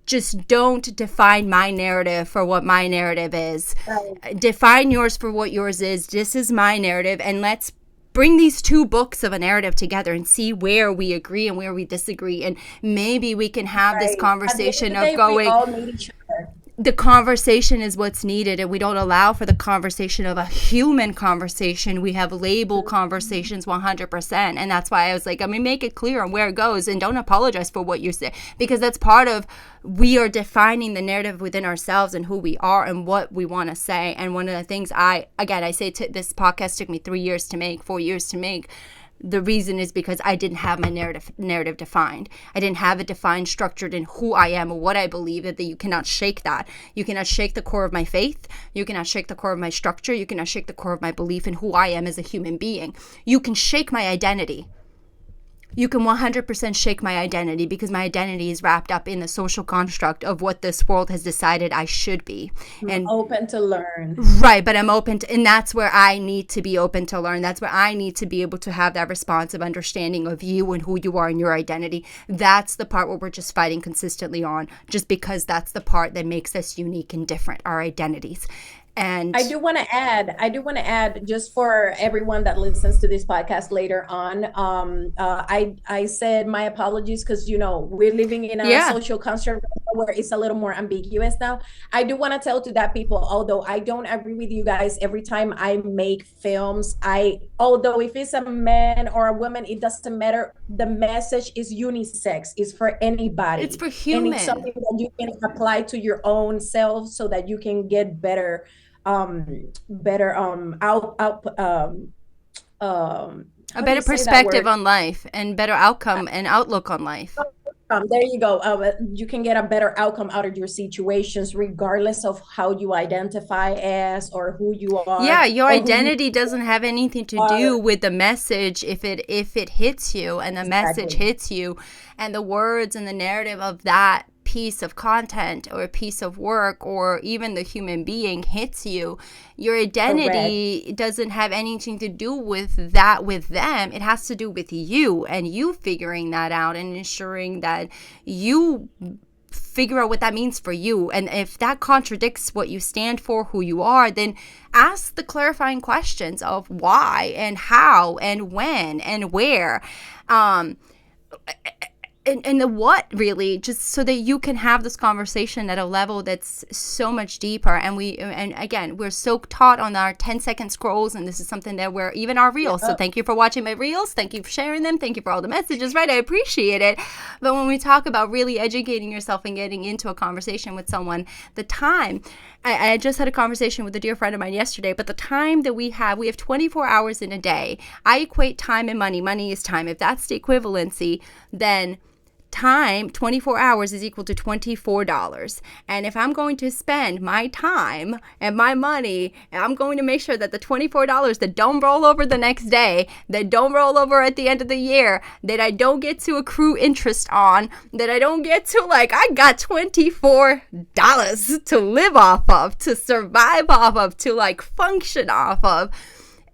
Just don't define my narrative for what my narrative is. Right. Define yours for what yours is. This is my narrative, and let's bring these two books of a narrative together and see where we agree and where we disagree, and maybe we can have this conversation of going, we all need each other. The conversation is what's needed, and we don't allow for the conversation of a human conversation. We have label conversations 100%, and that's why I was like, make it clear on where it goes, and don't apologize for what you say, because that's part of, we are defining the narrative within ourselves and who we are and what we want to say. And one of the things I say, this podcast took me 3 years to make, 4 years to make. The reason is because I didn't have my narrative defined. I didn't have it defined, structured in who I am or what I believe. That you cannot shake that. You cannot shake the core of my faith. You cannot shake the core of my structure. You cannot shake the core of my belief in who I am as a human being. You can shake my identity. you can 100% shake my identity because my identity is wrapped up in the social construct of what this world has decided I should be. I'm And open to learn. right, but I'm open to, and that's where I need to be open to learn. That's where I need to be able to have that responsive understanding of you and who you are and your identity. That's the part where we're just fighting consistently on, just because that's the part that makes us unique and different, our identities. And I do want to add, just for everyone that listens to this podcast later on. I said my apologies because, we're living in a social construct where it's a little more ambiguous now. I do want to tell to that people, although I don't agree with you guys every time I make films, although if it's a man or a woman, it doesn't matter. The message is unisex. It's for anybody. It's for human. And it's something that you can apply to your own self so that you can get better a better perspective on life and better outcome and outlook on life. There you go. You can get a better outcome out of your situations, regardless of how you identify as or who you are. Yeah, your identity doesn't have anything to do with the message if it hits you and the message hits you, and the words and the narrative of that piece of content or a piece of work or even the human being hits you. Your identity doesn't have anything to do with that with them. It has to do with you and you figuring that out and ensuring that you figure out what that means for you. And if that contradicts what you stand for, who you are, then ask the clarifying questions of why and how and when and where. And the what, really, just so that you can have this conversation at a level that's so much deeper. And again, we're so taught on our 10-second scrolls, and this is something that we're even our reels. So thank you for watching my reels. Thank you for sharing them. Thank you for all the messages, right? I appreciate it. But when we talk about really educating yourself and getting into a conversation with someone, the time, I just had a conversation with a dear friend of mine yesterday, but the time that we have 24 hours in a day. I equate time and money. Money is time. If that's the equivalency, then time, 24 hours is equal to $24. And if I'm going to spend my time and my money, I'm going to make sure that the $24 that don't roll over the next day, that don't roll over at the end of the year, that I don't get to accrue interest on, that I don't get to I got $24 to live off of, to survive off of, to function off of.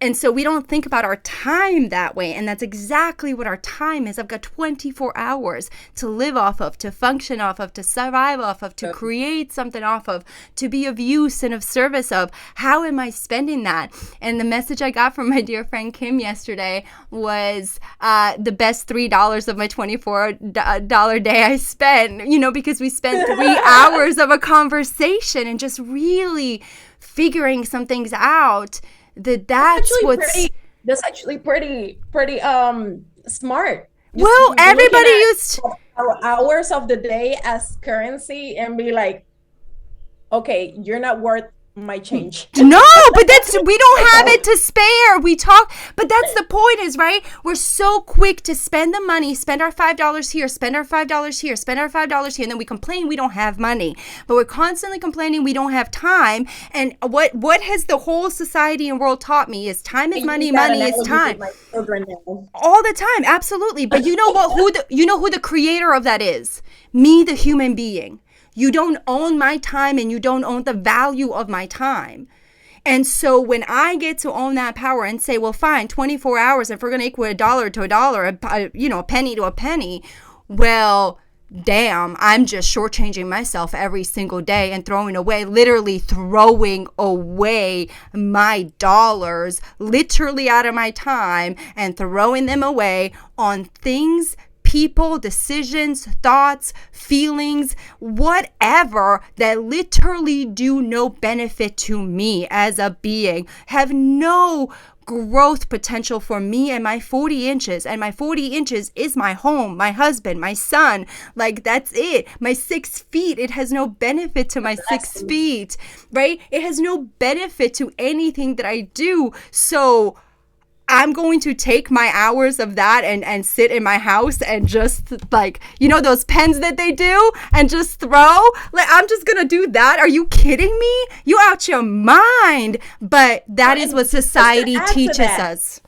And so we don't think about our time that way. And that's exactly what our time is. I've got 24 hours to live off of, to function off of, to survive off of, to create something off of, to be of use and of service of. How am I spending that? And the message I got from my dear friend Kim yesterday was the best $3 of my $24 day I spent, because we spent 3 hours of a conversation and just really figuring some things out. That's actually pretty smart. Everybody used hours of the day as currency and be like, okay, you're not worth my change. No, but we don't have it to spare. But that's the point is, right? We're so quick to spend the money, spend our $5 here, spend our $5 here, spend our $5 here, and then we complain we don't have money. But we're constantly complaining we don't have time. And what has the whole society and world taught me is time is money, money is time. All the time, absolutely. But you know what? Who the creator of that is? Me, the human being. You don't own my time and you don't own the value of my time. And so when I get to own that power and say, well, fine, 24 hours, if we're going to equal $1 to $1, a penny to a penny, well, damn, I'm just shortchanging myself every single day and literally throwing away my dollars, literally out of my time and throwing them away on things, people, decisions, thoughts, feelings, whatever that literally do no benefit to me as a being, have no growth potential for me and my 40 inches. And my 40 inches is my home, my husband, my son. That's it. My 6 feet, it has no benefit to my 6 feet, right? It has no benefit to anything that I do. So I'm going to take my hours of that and sit in my house and just those pens that they do and just throw. I'm just going to do that. Are you kidding me? You out your mind. But that is what society teaches us.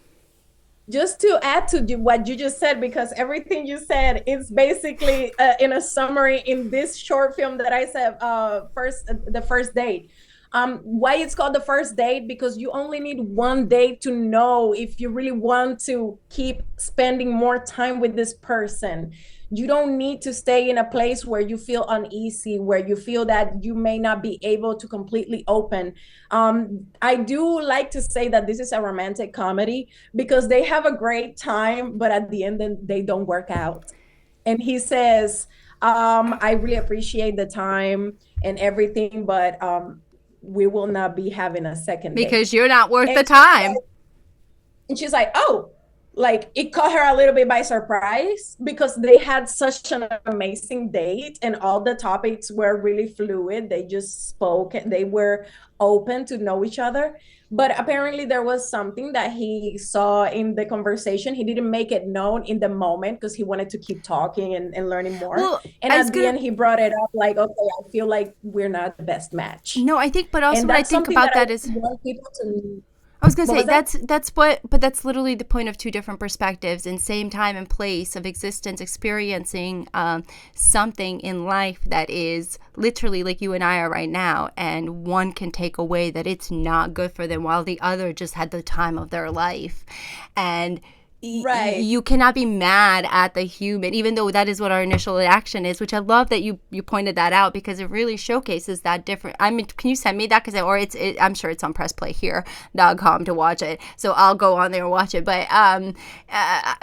just to add to what you just said, because everything you said is basically in a summary in this short film that I said, the first date. Why it's called the first date? Because you only need one date to know if you really want to keep spending more time with this person. You don't need to stay in a place where you feel uneasy, where you feel that you may not be able to completely open. I do like to say that this is a romantic comedy because they have a great time, but at the end, then they don't work out. And he says, I really appreciate the time and everything, but we will not be having a second date. Because you're not worth And the time. she's like, oh, like it caught her a little bit by surprise because they had such an amazing date and all the topics were really fluid. They just spoke, they were open to know each other. But apparently, there was something that he saw in the conversation. He didn't make it known in the moment because he wanted to keep talking and learning more. Well, And I was at the gonna. end, he brought it up like, okay, I feel like we're not the best match. No, I think, but also And what I that's think something about that I that is, want people to. I was gonna What say was that? that's literally the point of two different perspectives in same time and place of existence, experiencing something in life that is literally like you and I are right now, and one can take away that it's not good for them, while the other just had the time of their life, and Right. you cannot be mad at the human, even though that is what our initial reaction is, which I love that you pointed that out because it really showcases that different. I mean, can you send me that? Because I'm sure it's on presssplayhere.com to watch it, so I'll go on there and watch it. But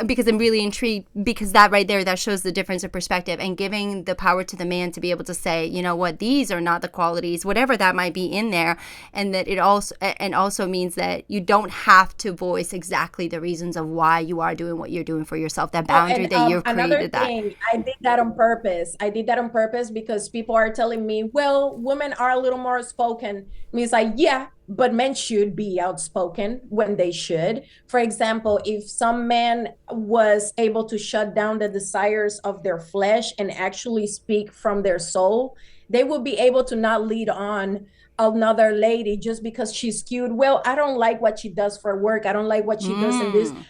because I'm really intrigued, because that right there, that shows the difference of perspective and giving the power to the man to be able to say, you know what, these are not the qualities, whatever that might be in there, and that it also means that you don't have to voice exactly the reasons of why you are doing what you're doing for yourself, that Oh, boundary and that you've another created that. thing, I did that on purpose. I did that on purpose because people are telling me, well, women are a little more outspoken. Means like, yeah, but men should be outspoken when they should. For example, if some man was able to shut down the desires of their flesh and actually speak from their soul, they will be able to not lead on another lady just because she's skewed. Well, I don't like what she does for work. I don't like what she does in this. Mm.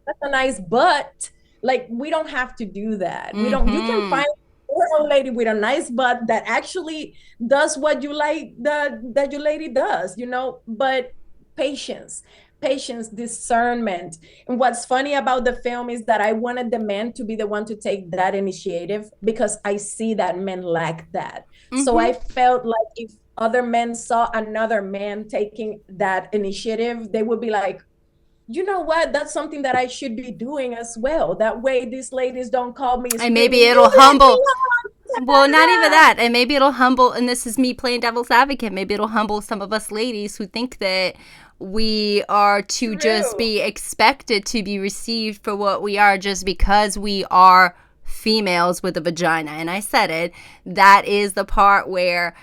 That's a nice butt. Like we don't have to do that. We don't. You can Mm-hmm. find a lady with a nice butt that actually does what you like that your lady does. But patience, patience, discernment. And what's funny about the film is that I wanted the man to be the one to take that initiative because I see that men lack that. So Mm-hmm. I felt like if other men saw another man taking that initiative, they would be like, you know what? That's something that I should be doing as well. That way, these ladies don't call me And maybe screaming, it'll "You let me humble. Well, not even on!" that. And maybe it'll humble, and this is me playing devil's advocate, maybe it'll humble some of us ladies who think that we are to just True. be expected to be received for what we are just because we are females with a vagina. And I said it, that is the part where,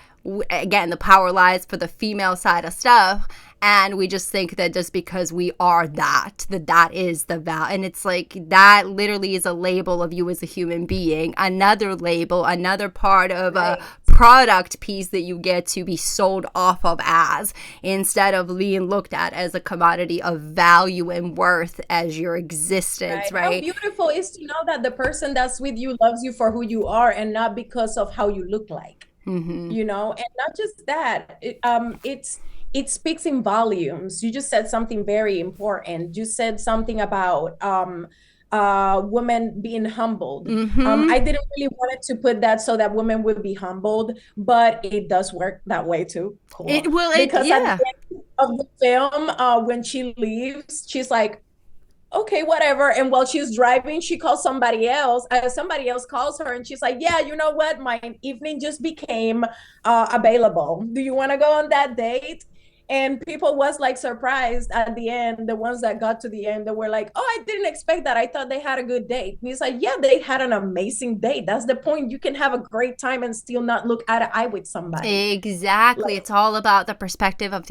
again, the power lies for the female side of stuff. And we just think that just because we are that is the value. And it's like that literally is a label of you as a human being, another label, another part of a Right. product piece that you get to be sold off of as, instead of being looked at as a commodity of value and worth as your existence, Right. How right? beautiful is to know that the person that's with you loves you for who you are and not because of how you look like. Mm-hmm. And not just that. It speaks in volumes. You just said something very important. You said something about women being humbled. Mm-hmm. I didn't really want it to put that so that women would be humbled, but it does work that way too. Cool. Because at the Yeah. end of the film, when she leaves, she's like, okay, whatever. And while she's driving, she calls somebody else. Somebody else calls her and she's like, yeah, you know what? My evening just became available. Do you want to go on that date? And people was like surprised at the end. The ones that got to the end, they were like, oh, I didn't expect that. I thought they had a good date. And he's like, yeah, they had an amazing date. That's the point. You can have a great time and still not look eye to eye with somebody. Exactly. Like, It's all about the perspective of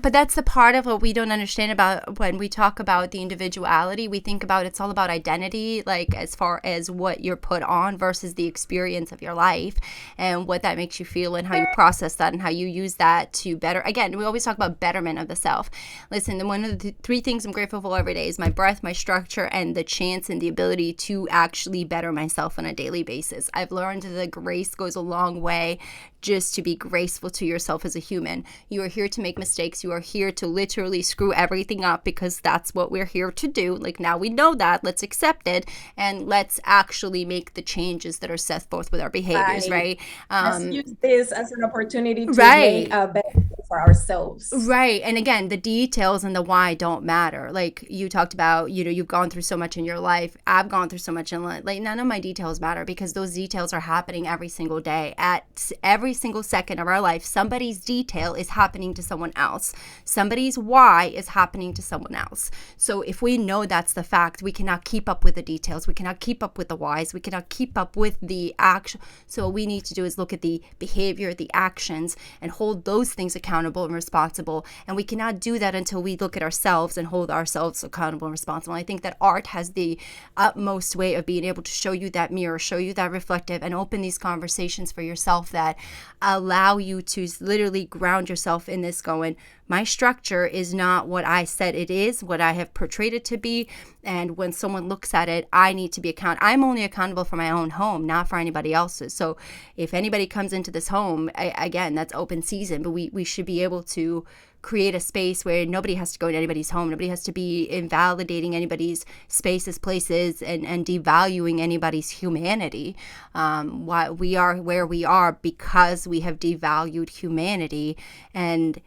but that's the part of what we don't understand about when we talk about the individuality. We think about it's all about identity, like as far as what you're put on versus the experience of your life and what that makes you feel and how you process that and how you use that to better. Again, we always talk talk about betterment of the self. Listen, one of the three things I'm grateful for every day is my breath, my structure, and the chance and the ability to actually better myself on a daily basis. I've learned that grace goes a long way, just to be graceful to yourself as a human. You are here to make mistakes. You are here to literally screw everything up, because that's what we're here to do. Like, now we know that. Let's accept it, and let's actually make the changes that are set forth with our behaviors, right? Let's use this as an opportunity to Right. make a better for ourselves. Right. And again, the details and the why don't matter. Like you talked about, you've gone through so much in your life. I've gone through so much in life. Like, none of my details matter, because those details are happening every single day. At every single second of our life, somebody's detail is happening to someone else. Somebody's why is happening to someone else. So if we know that's the fact, we cannot keep up with the details. We cannot keep up with the whys. We cannot keep up with the action. So what we need to do is look at the behavior, the actions, and hold those things accountable and responsible. And we cannot do that until we look at ourselves and hold ourselves accountable and responsible. I think that art has the utmost way of being able to show you that mirror, show you that reflective, and open these conversations for yourself that allow you to literally ground yourself in this, going, my structure is not what I said it is, what I have portrayed it to be. And when someone looks at it, I need to be accountable. I'm only accountable for my own home, not for anybody else's. So if anybody comes into this home, again, that's open season, but we should be able to create a space where nobody has to go to anybody's home. Nobody has to be invalidating anybody's spaces, places, and devaluing anybody's humanity. Why we are where we are because we have devalued humanity. And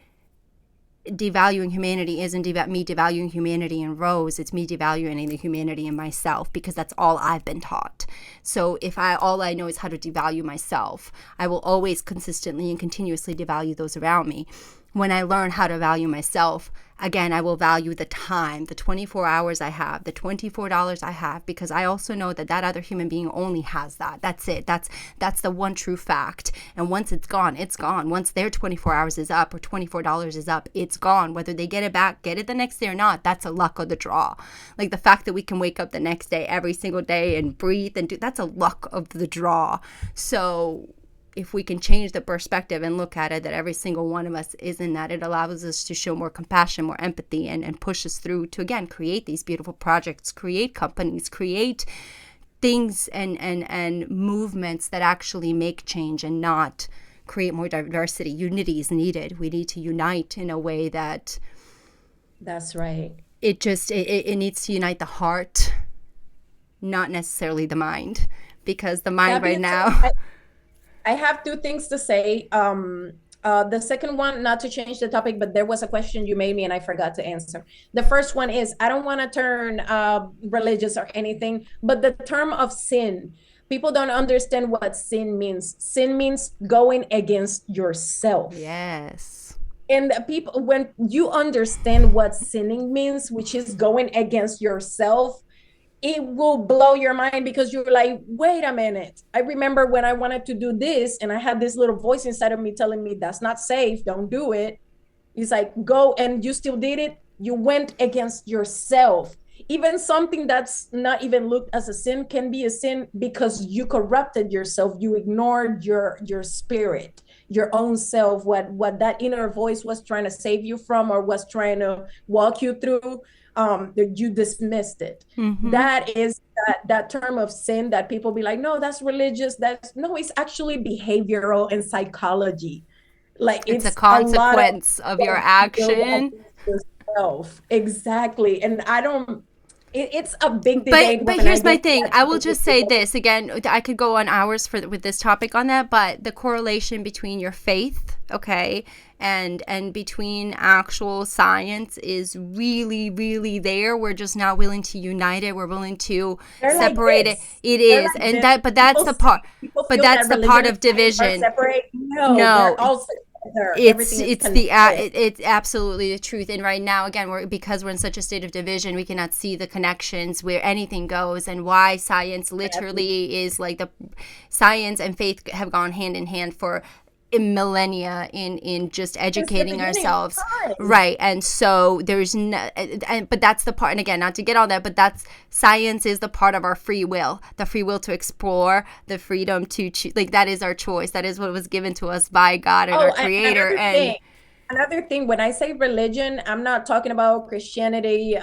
devaluing humanity isn't me devaluing humanity in Rose. It's me devaluing the humanity in myself, because that's all I've been taught. So if all I know is how to devalue myself, I will always consistently and continuously devalue those around me. When I learn how to value myself, again, I will value the time, the 24 hours I have, the $24 I have, because I also know that that other human being only has that. That's it. That's the one true fact. And once it's gone, it's gone. Once their 24 hours is up or $24 is up, it's gone. Whether they get it back, get it the next day or not, that's a luck of the draw. Like the fact that we can wake up the next day, every single day, and breathe and do, that's a luck of the draw. So if we can change the perspective and look at it that every single one of us is in that, it allows us to show more compassion, more empathy, and push us through to, again, create these beautiful projects, create companies, create things and movements that actually make change and not create more diversity. Unity is needed. We need to unite in a way that... That's right. It needs to unite the heart, not necessarily the mind, because the mind right now... I have two things to say. The second one, not to change the topic, but there was a question you made me and I forgot to answer. The first one is, I don't want to turn religious or anything, but the term of sin, people don't understand what sin means. Sin means going against yourself. Yes. And people, when you understand what sinning means, which is going against yourself, it will blow your mind, because you're like, wait a minute. I remember when I wanted to do this and I had this little voice inside of me telling me that's not safe. Don't do it. It's like, go, and you still did it. You went against yourself. Even something that's not even looked as a sin can be a sin because you corrupted yourself. You ignored your spirit, your own self, what that inner voice was trying to save you from or was trying to walk you through. You dismissed it. Mm-hmm. That is that term of sin that people be like, no, that's religious. It's actually behavioral and psychology. Like it's a consequence of your action. Exactly. And it's a big debate. But here's my thing. I will just say this again. I could go on hours with this topic on that, but the correlation between your faith, okay, and between actual science is really, really there. We're just not willing to unite it. We're willing to separate it. It is, and that's the part. But that's the part of division. No. It's absolutely the truth. And right now, again, because we're in such a state of division, we cannot see the connections where anything goes, and why science literally is like the science and faith have gone hand in hand for millennia in just educating ourselves, right? And so there's but that's the part, and again, not to get on that, but that's science is the part of our free will, the free will to explore, the freedom to choose. Like, that is our choice. That is what was given to us by God and our Creator. Another thing, when I say religion, I'm not talking about Christianity,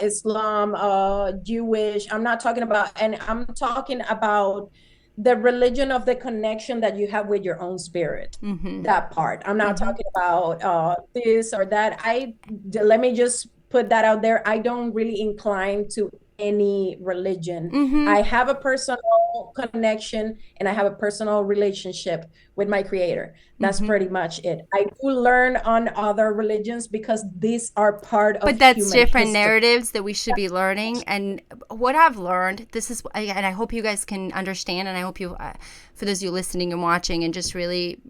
Islam, Jewish. I'm not talking about, and I'm talking about the religion of the connection that you have with your own spirit. Mm-hmm. That part. I'm not Mm-hmm. talking about this or that. Let me just put that out there. I don't really incline to any religion. Mm-hmm. I have a personal connection and I have a personal relationship with my creator. That's Mm-hmm. pretty much it. I do learn on other religions because these are part of But that's human different history. narratives that we should be learning. And what I've learned, this is, and I hope you guys can understand, and I hope you, for those of you listening and watching, and just really,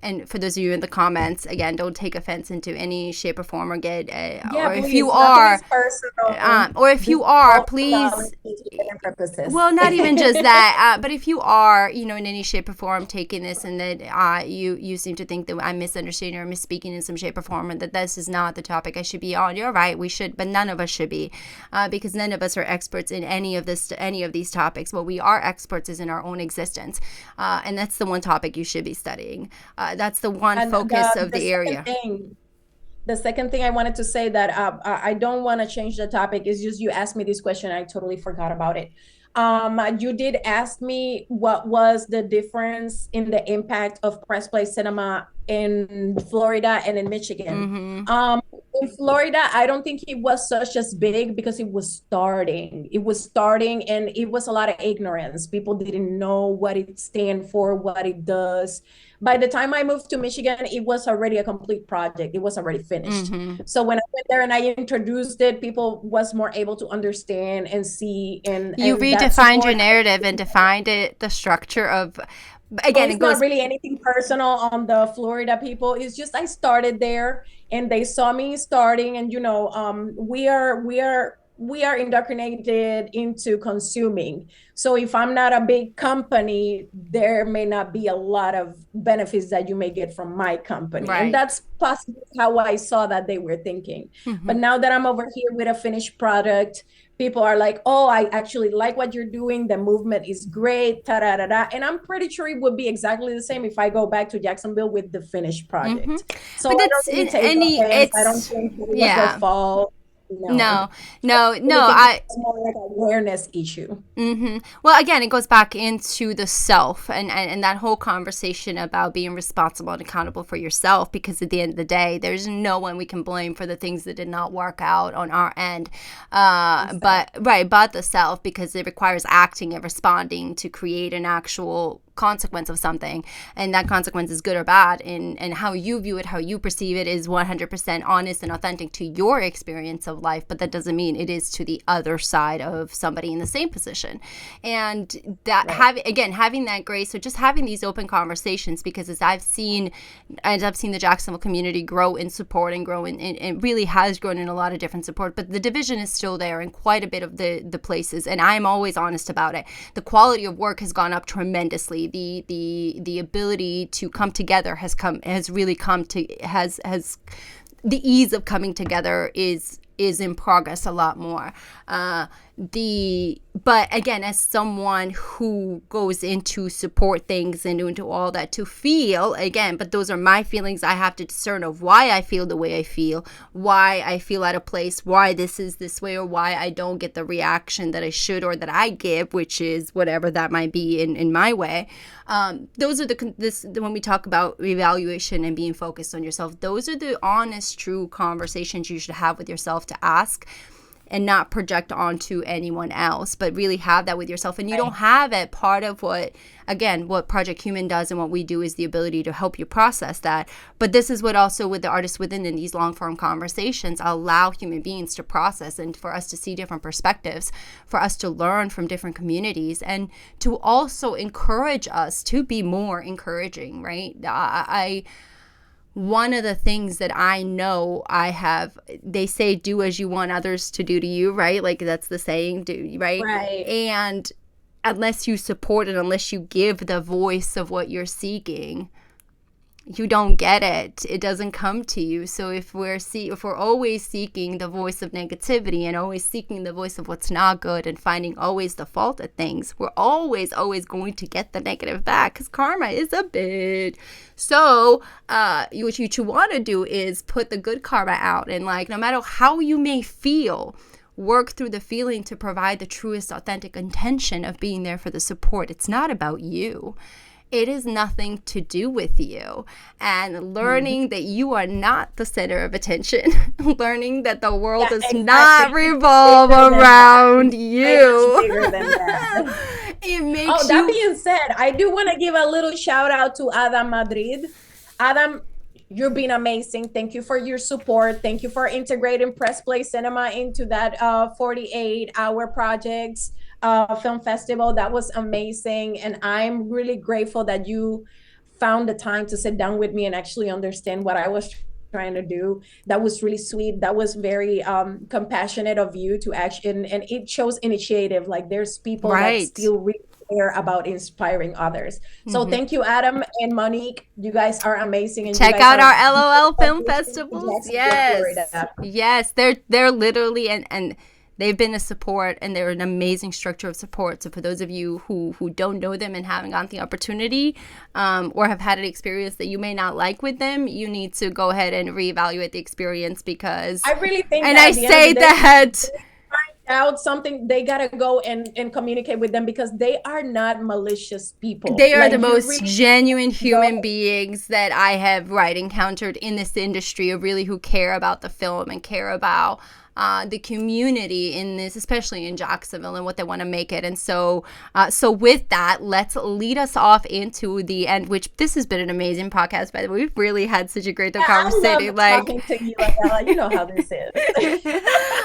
and for those of you in the comments, again, don't take offense into any shape or form or get, Yeah, or if you please, nothing are, is personal. or if This you is are, all please, knowledge to different purposes. well, not even just that, but if you are, in any shape or form taking this, and that you seem to think that I'm misunderstanding or misspeaking in some shape or form, and that this is not the topic I should be on, you're right. We should, but none of us should be, because none of us are experts in any of these topics. What we are experts is in our own existence, and that's the one topic you should be studying. That's the one And focus of the the second area. thing, I wanted to say that I don't want to change the topic. It's just you asked me this question. I totally forgot about it. You did ask me what was the difference in the impact of press play cinema in Florida and in Michigan. Mm-hmm. Um, in Florida, I don't think it was such as big because it was starting. It was starting, and it was a lot of ignorance. People didn't know what it stands for, what it does. By the time I moved to Michigan, it was already a complete project. It was already finished. Mm-hmm. So when I went there and I introduced it, people was more able to understand and see, You and that redefined your support. narrative and defined it, the structure of, So again, it it's not goes. really anything personal on the Florida people. It's just I started there and they saw me starting, and we are indoctrinated into consuming. So if I'm not a big company, there may not be a lot of benefits that you may get from my company. And Right. that's possibly how I saw that they were thinking. Mm-hmm. But now that I'm over here with a finished product, people are like, oh, I actually like what you're doing. The movement is great. Ta da da da. And I'm pretty sure it would be exactly the same if I go back to Jacksonville with the finished Mm-hmm. project. So But I that's don't really in take any, offense. I don't it's, think that it was their yeah. fault. No, No, no, I no. really think it's more like an awareness issue. Well, again, it goes back into the self, and that whole conversation about being responsible and accountable for yourself, because at the end of the day, there's no one we can blame for the things that did not work out on our end. But the self, because it requires acting and responding to create an actual consequence of something, and that consequence is good or bad, and how you view it, how you perceive it, is 100% honest and authentic to your experience of life, but that doesn't mean it is to the other side of somebody in the same position. And that, Right. having that grace, so just having these open conversations, because as I've seen the Jacksonville community grow in support and grow in, and it really has grown in a lot of different support, but the division is still there in quite a bit of the places, and I'm always honest about it. The quality of work has gone up tremendously. The ability to come together has really come to, has the ease of coming together is in progress a lot more. But again, as someone who goes into support things and into all that, to feel, again, but those are my feelings, I have to discern of why I feel the way I feel, why I feel out of place, why this is this way, or why I don't get the reaction that I should or that I give, which is whatever that might be in my way. Those are when we talk about evaluation and being focused on yourself, those are the honest, true conversations you should have with yourself, to ask and not project onto anyone else, but really have that with yourself. And you don't have it. Part of what Project Human does and what we do is the ability to help you process that. But this is what also, with the artists within, in these long form conversations, allow human beings to process, and for us to see different perspectives, for us to learn from different communities, and to also encourage us to be more encouraging, right? One of the things that I know I have, they say, do as you want others to do to you, right? Like, that's the saying, do, right? Right. And unless you support it, unless you give the voice of what you're seeking, you don't get it. It doesn't come to you. So if we're always seeking the voice of negativity and always seeking the voice of what's not good and finding always the fault at things, we're always going to get the negative back, because karma is a bitch. So what you want to do is put the good karma out, and like, no matter how you may feel, work through the feeling to provide the truest authentic intention of being there for the support. It's not about you. It is nothing to do with you. And learning that you are not the center of attention, learning that the world does not revolve around you. Bigger than that. It makes that being said, I do want to give a little shout out to Adam Madrid. Adam, you've been amazing. Thank you for your support. Thank you for integrating Press Play Cinema into that 48-hour projects. Film festival. That was amazing. And I'm really grateful that you found the time to sit down with me and actually understand what I was trying to do. That was really sweet. That was very compassionate of you to action. And it shows initiative. Like, there's people that still really care about inspiring others. So thank you, Adam and Monique. You guys are amazing. And check out our LOL film festivals. Yes, they're literally and they've been a support, and they're an amazing structure of support. So for those of you who don't know them and haven't gotten the opportunity, or have had an experience that you may not like with them, you need to go ahead and reevaluate the experience, because I really think, and I say that out something, they gotta go and communicate with them, because they are not malicious people. They are the most genuine human beings that I have encountered in this industry, of really who care about the film and care about the community in this, especially in Jacksonville, and what they want to make it. And so with that, let's lead us off into the end, which this has been an amazing podcast, by the way. We've really had such a great conversation. I love talking to you, Adela. You know how this is.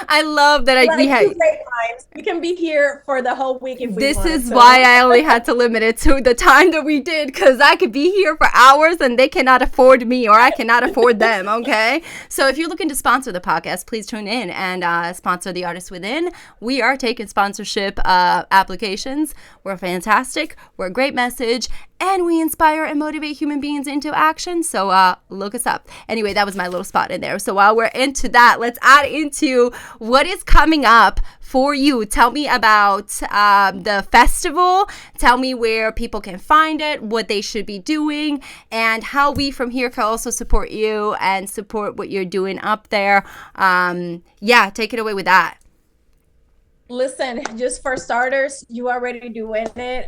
I love that we had we can be here for the whole week if we this want. Is why I only had to limit it to the time that we did, because I could be here for hours and they cannot afford me, or I cannot afford them. Okay, so if you're looking to sponsor the podcast, please tune in and sponsor the Artist Within. We are taking sponsorship applications. We're fantastic. We're a great message, and we inspire and motivate human beings into action. So look us up. Anyway, that was my little spot in there. So while we're into that, let's add into what is coming up for you. Tell me about the festival. Tell me where people can find it, what they should be doing, and how we from here can also support you and support what you're doing up there. Take it away with that. Listen, just for starters, you already doing it.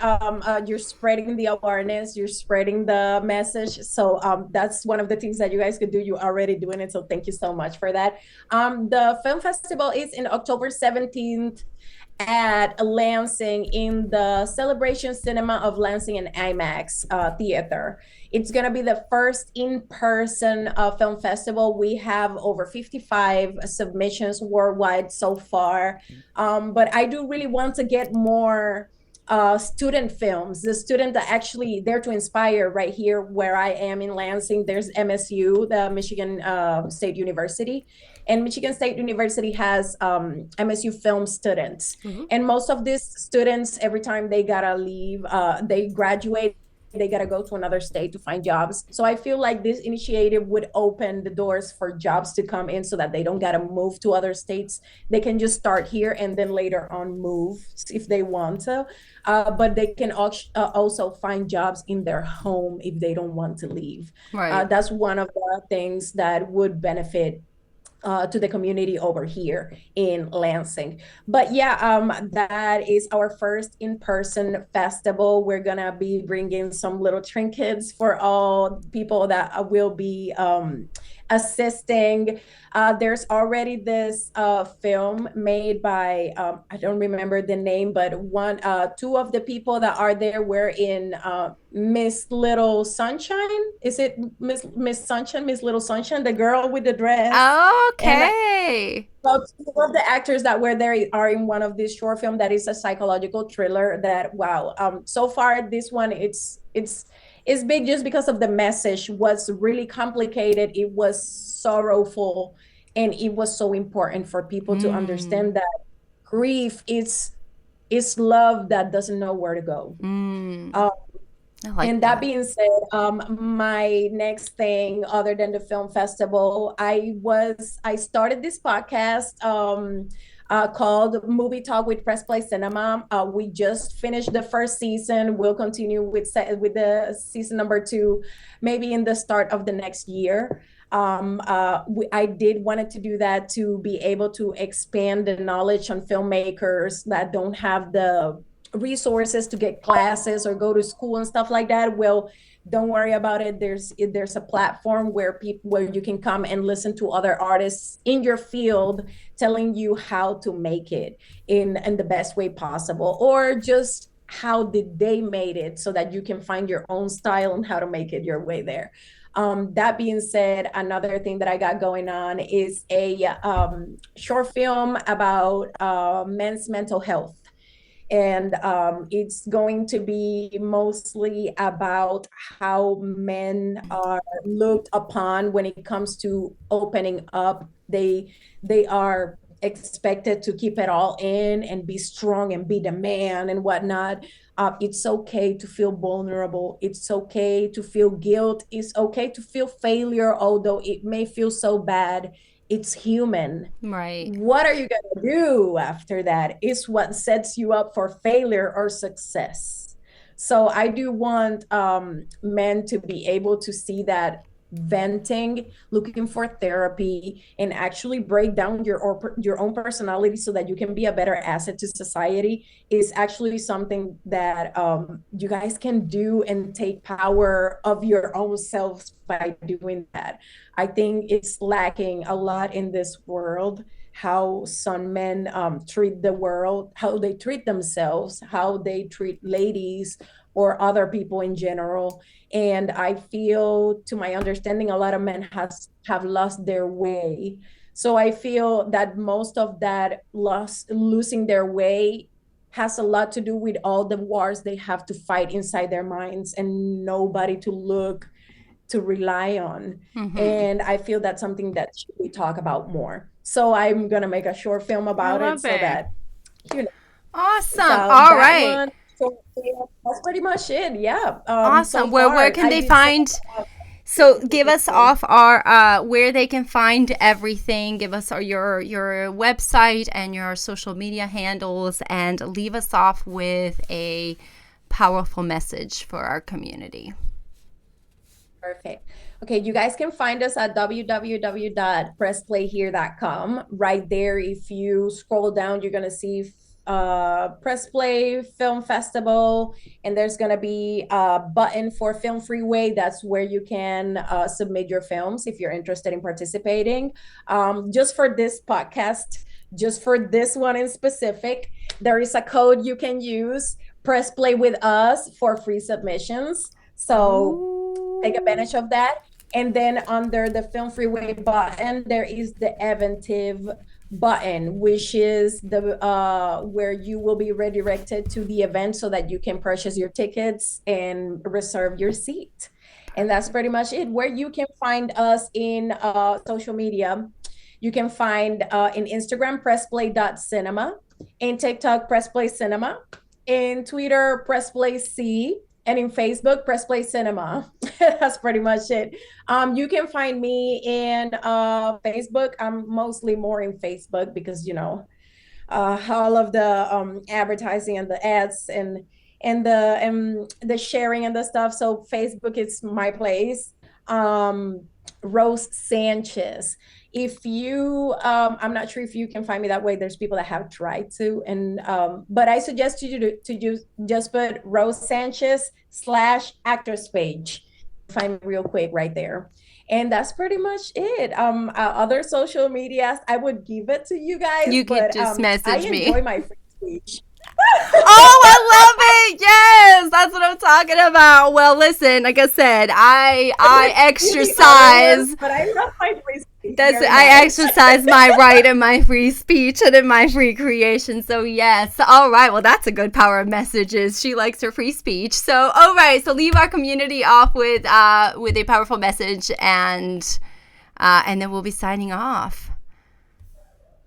You're spreading the awareness, you're spreading the message. So that's one of the things that you guys could do. You're already doing it. So thank you so much for that. The film festival is in October 17th at Lansing, in the Celebration Cinema of Lansing and IMAX Theater. It's going to be the first in-person film festival. We have over 55 submissions worldwide so far. But I do really want to get more student films, the student that actually there to inspire. Right here where I am in Lansing, there's MSU, the Michigan State University. And Michigan State University has MSU film students. And most of these students, every time they gotta leave, they graduate, they gotta go to another state to find jobs. So I feel like this initiative would open the doors for jobs to come in, so that they don't gotta move to other states. They can just start here and then later on move if they want to. But they can also find jobs in their home if they don't want to leave. Right. That's one of the things that would benefit to the community over here in Lansing. But that is our first in-person festival. We're gonna be bringing some little trinkets for all people that will be assisting. There's already this film made by I don't remember the name, but two of the people that are there were in Miss Little Sunshine. Is it Miss Sunshine, Miss Little Sunshine, the girl with the dress? Okay. So two of the actors that were there are in one of these short film that is a psychological thriller that so far this one it's big just because of the message was really complicated. It was sorrowful, and it was so important for people to understand that grief is love that doesn't know where to go. I like And that that. being said, my next thing other than the film festival, I started this podcast called Movie Talk with Press Play Cinema. We just finished the first season. We'll continue with the season number two, maybe in the start of the next year. I did wanted to do that to be able to expand the knowledge on filmmakers that don't have the resources to get classes or go to school and stuff like that. Well, don't worry about it. There's a platform where you can come and listen to other artists in your field telling you how to make it in the best way possible, or just how did they made it, so that you can find your own style and how to make it your way there. That being said, another thing that I got going on is a short film about men's mental health, and it's going to be mostly about how men are looked upon when it comes to opening up. They are expected to keep it all in and be strong and be the man and whatnot. It's okay to feel vulnerable. It's okay to feel guilt. It's okay to feel failure, although it may feel so bad. It's human. Right. What are you going to do after that is what sets you up for failure or success. So I do want men to be able to see that venting, looking for therapy, and actually break down your own personality so that you can be a better asset to society is actually something that you guys can do and take power of your own selves by doing that. I think it's lacking a lot in this world, how some men treat the world, how they treat themselves, how they treat ladies or other people in general. And I feel, to my understanding, a lot of men have lost their way. So I feel that most of that losing their way has a lot to do with all the wars they have to fight inside their minds and nobody to look to rely on. Mm-hmm. And I feel that's something that we talk about more. So I'm gonna make a short film I about it love so it. that you know. Awesome. So All that right. one. So yeah, that's pretty much it. Yeah. So Awesome. Where far can I they did so. find? Uh, So give us off our where they can find everything. Give us your website and your social media handles, and leave us off with a powerful message for our community. Perfect. Okay, you guys can find us at www.pressplayhere.com. Right there, if you scroll down, you're gonna see Press Play Film Festival, and there's gonna be a button for Film Freeway. That's where you can submit your films if you're interested in participating. Just for this podcast, just for this one in specific, there is a code you can use. Press Play with us for free submissions. So take Ooh. advantage of that. And then under the Film Freeway button, there is the Eventive button, which is the where you will be redirected to the event so that you can purchase your tickets and reserve your seat. And that's pretty much it. Where you can find us in social media, you can find in Instagram, pressplay.cinema, in TikTok, pressplay cinema, in Twitter, pressplay c, and in Facebook, Press Play Cinema. That's pretty much it. You can find me in Facebook. I'm mostly more in Facebook because all of the advertising and the ads and the sharing and the stuff. So Facebook is my place. Um, Rose Sanchez. If you, I'm not sure if you can find me that way. There's people that have tried to, and but I suggest you to use just put Rose Sanchez / actors page. Find me real quick right there. And that's pretty much it. Other social medias, I would give it to you guys, You could but just I message me. enjoy my free speech. Oh, I love it. Yes, that's what I'm talking about. Well, listen, like I said, I You the other exercise. ones, but I love my free speech That's very I much. exercise my right and my free speech and in my free creation. So yes, all right. Well, that's a good power of messages. She likes her free speech. So all right. So leave our community off with a powerful message, and then we'll be signing off.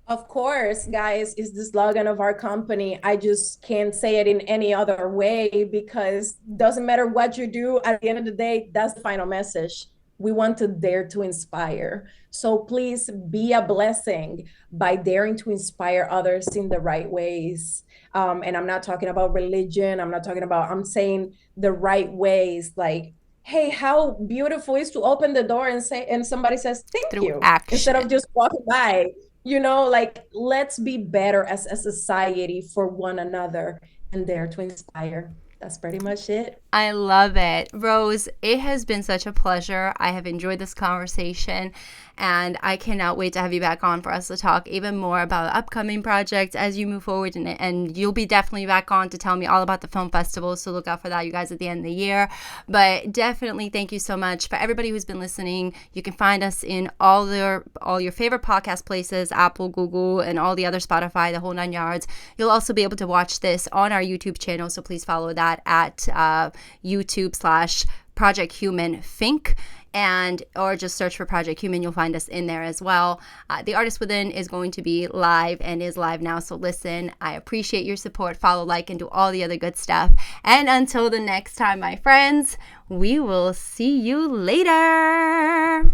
Of course, guys, is the slogan of our company. I just can't say it in any other way because doesn't matter what you do, at the end of the day, that's the final message. We want to dare to inspire. So please be a blessing by daring to inspire others in the right ways. And I'm not talking about religion. I'm saying the right ways. Like, hey, how beautiful is to open the door and say, and somebody says, thank Through you, instead of action. just walking by. Like, let's be better as a society for one another and dare to inspire. That's pretty much it. I love it. Rose, it has been such a pleasure. I have enjoyed this conversation, and I cannot wait to have you back on for us to talk even more about upcoming projects as you move forward in it. And you'll be definitely back on to tell me all about the film festival, so look out for that, you guys, at the end of the year. But definitely thank you so much. For everybody who's been listening, you can find us in all your favorite podcast places, Apple, Google, and all the other Spotify, the whole 9 yards. You'll also be able to watch this on our YouTube channel, so please follow that at YouTube/Project Human Think, and or just search for Project Human. You'll find us in there as well. The Artist Within is going to be live and is live now, so listen. I appreciate your support. Follow, like, and do all the other good stuff. And until the next time, my friends, we will see you later.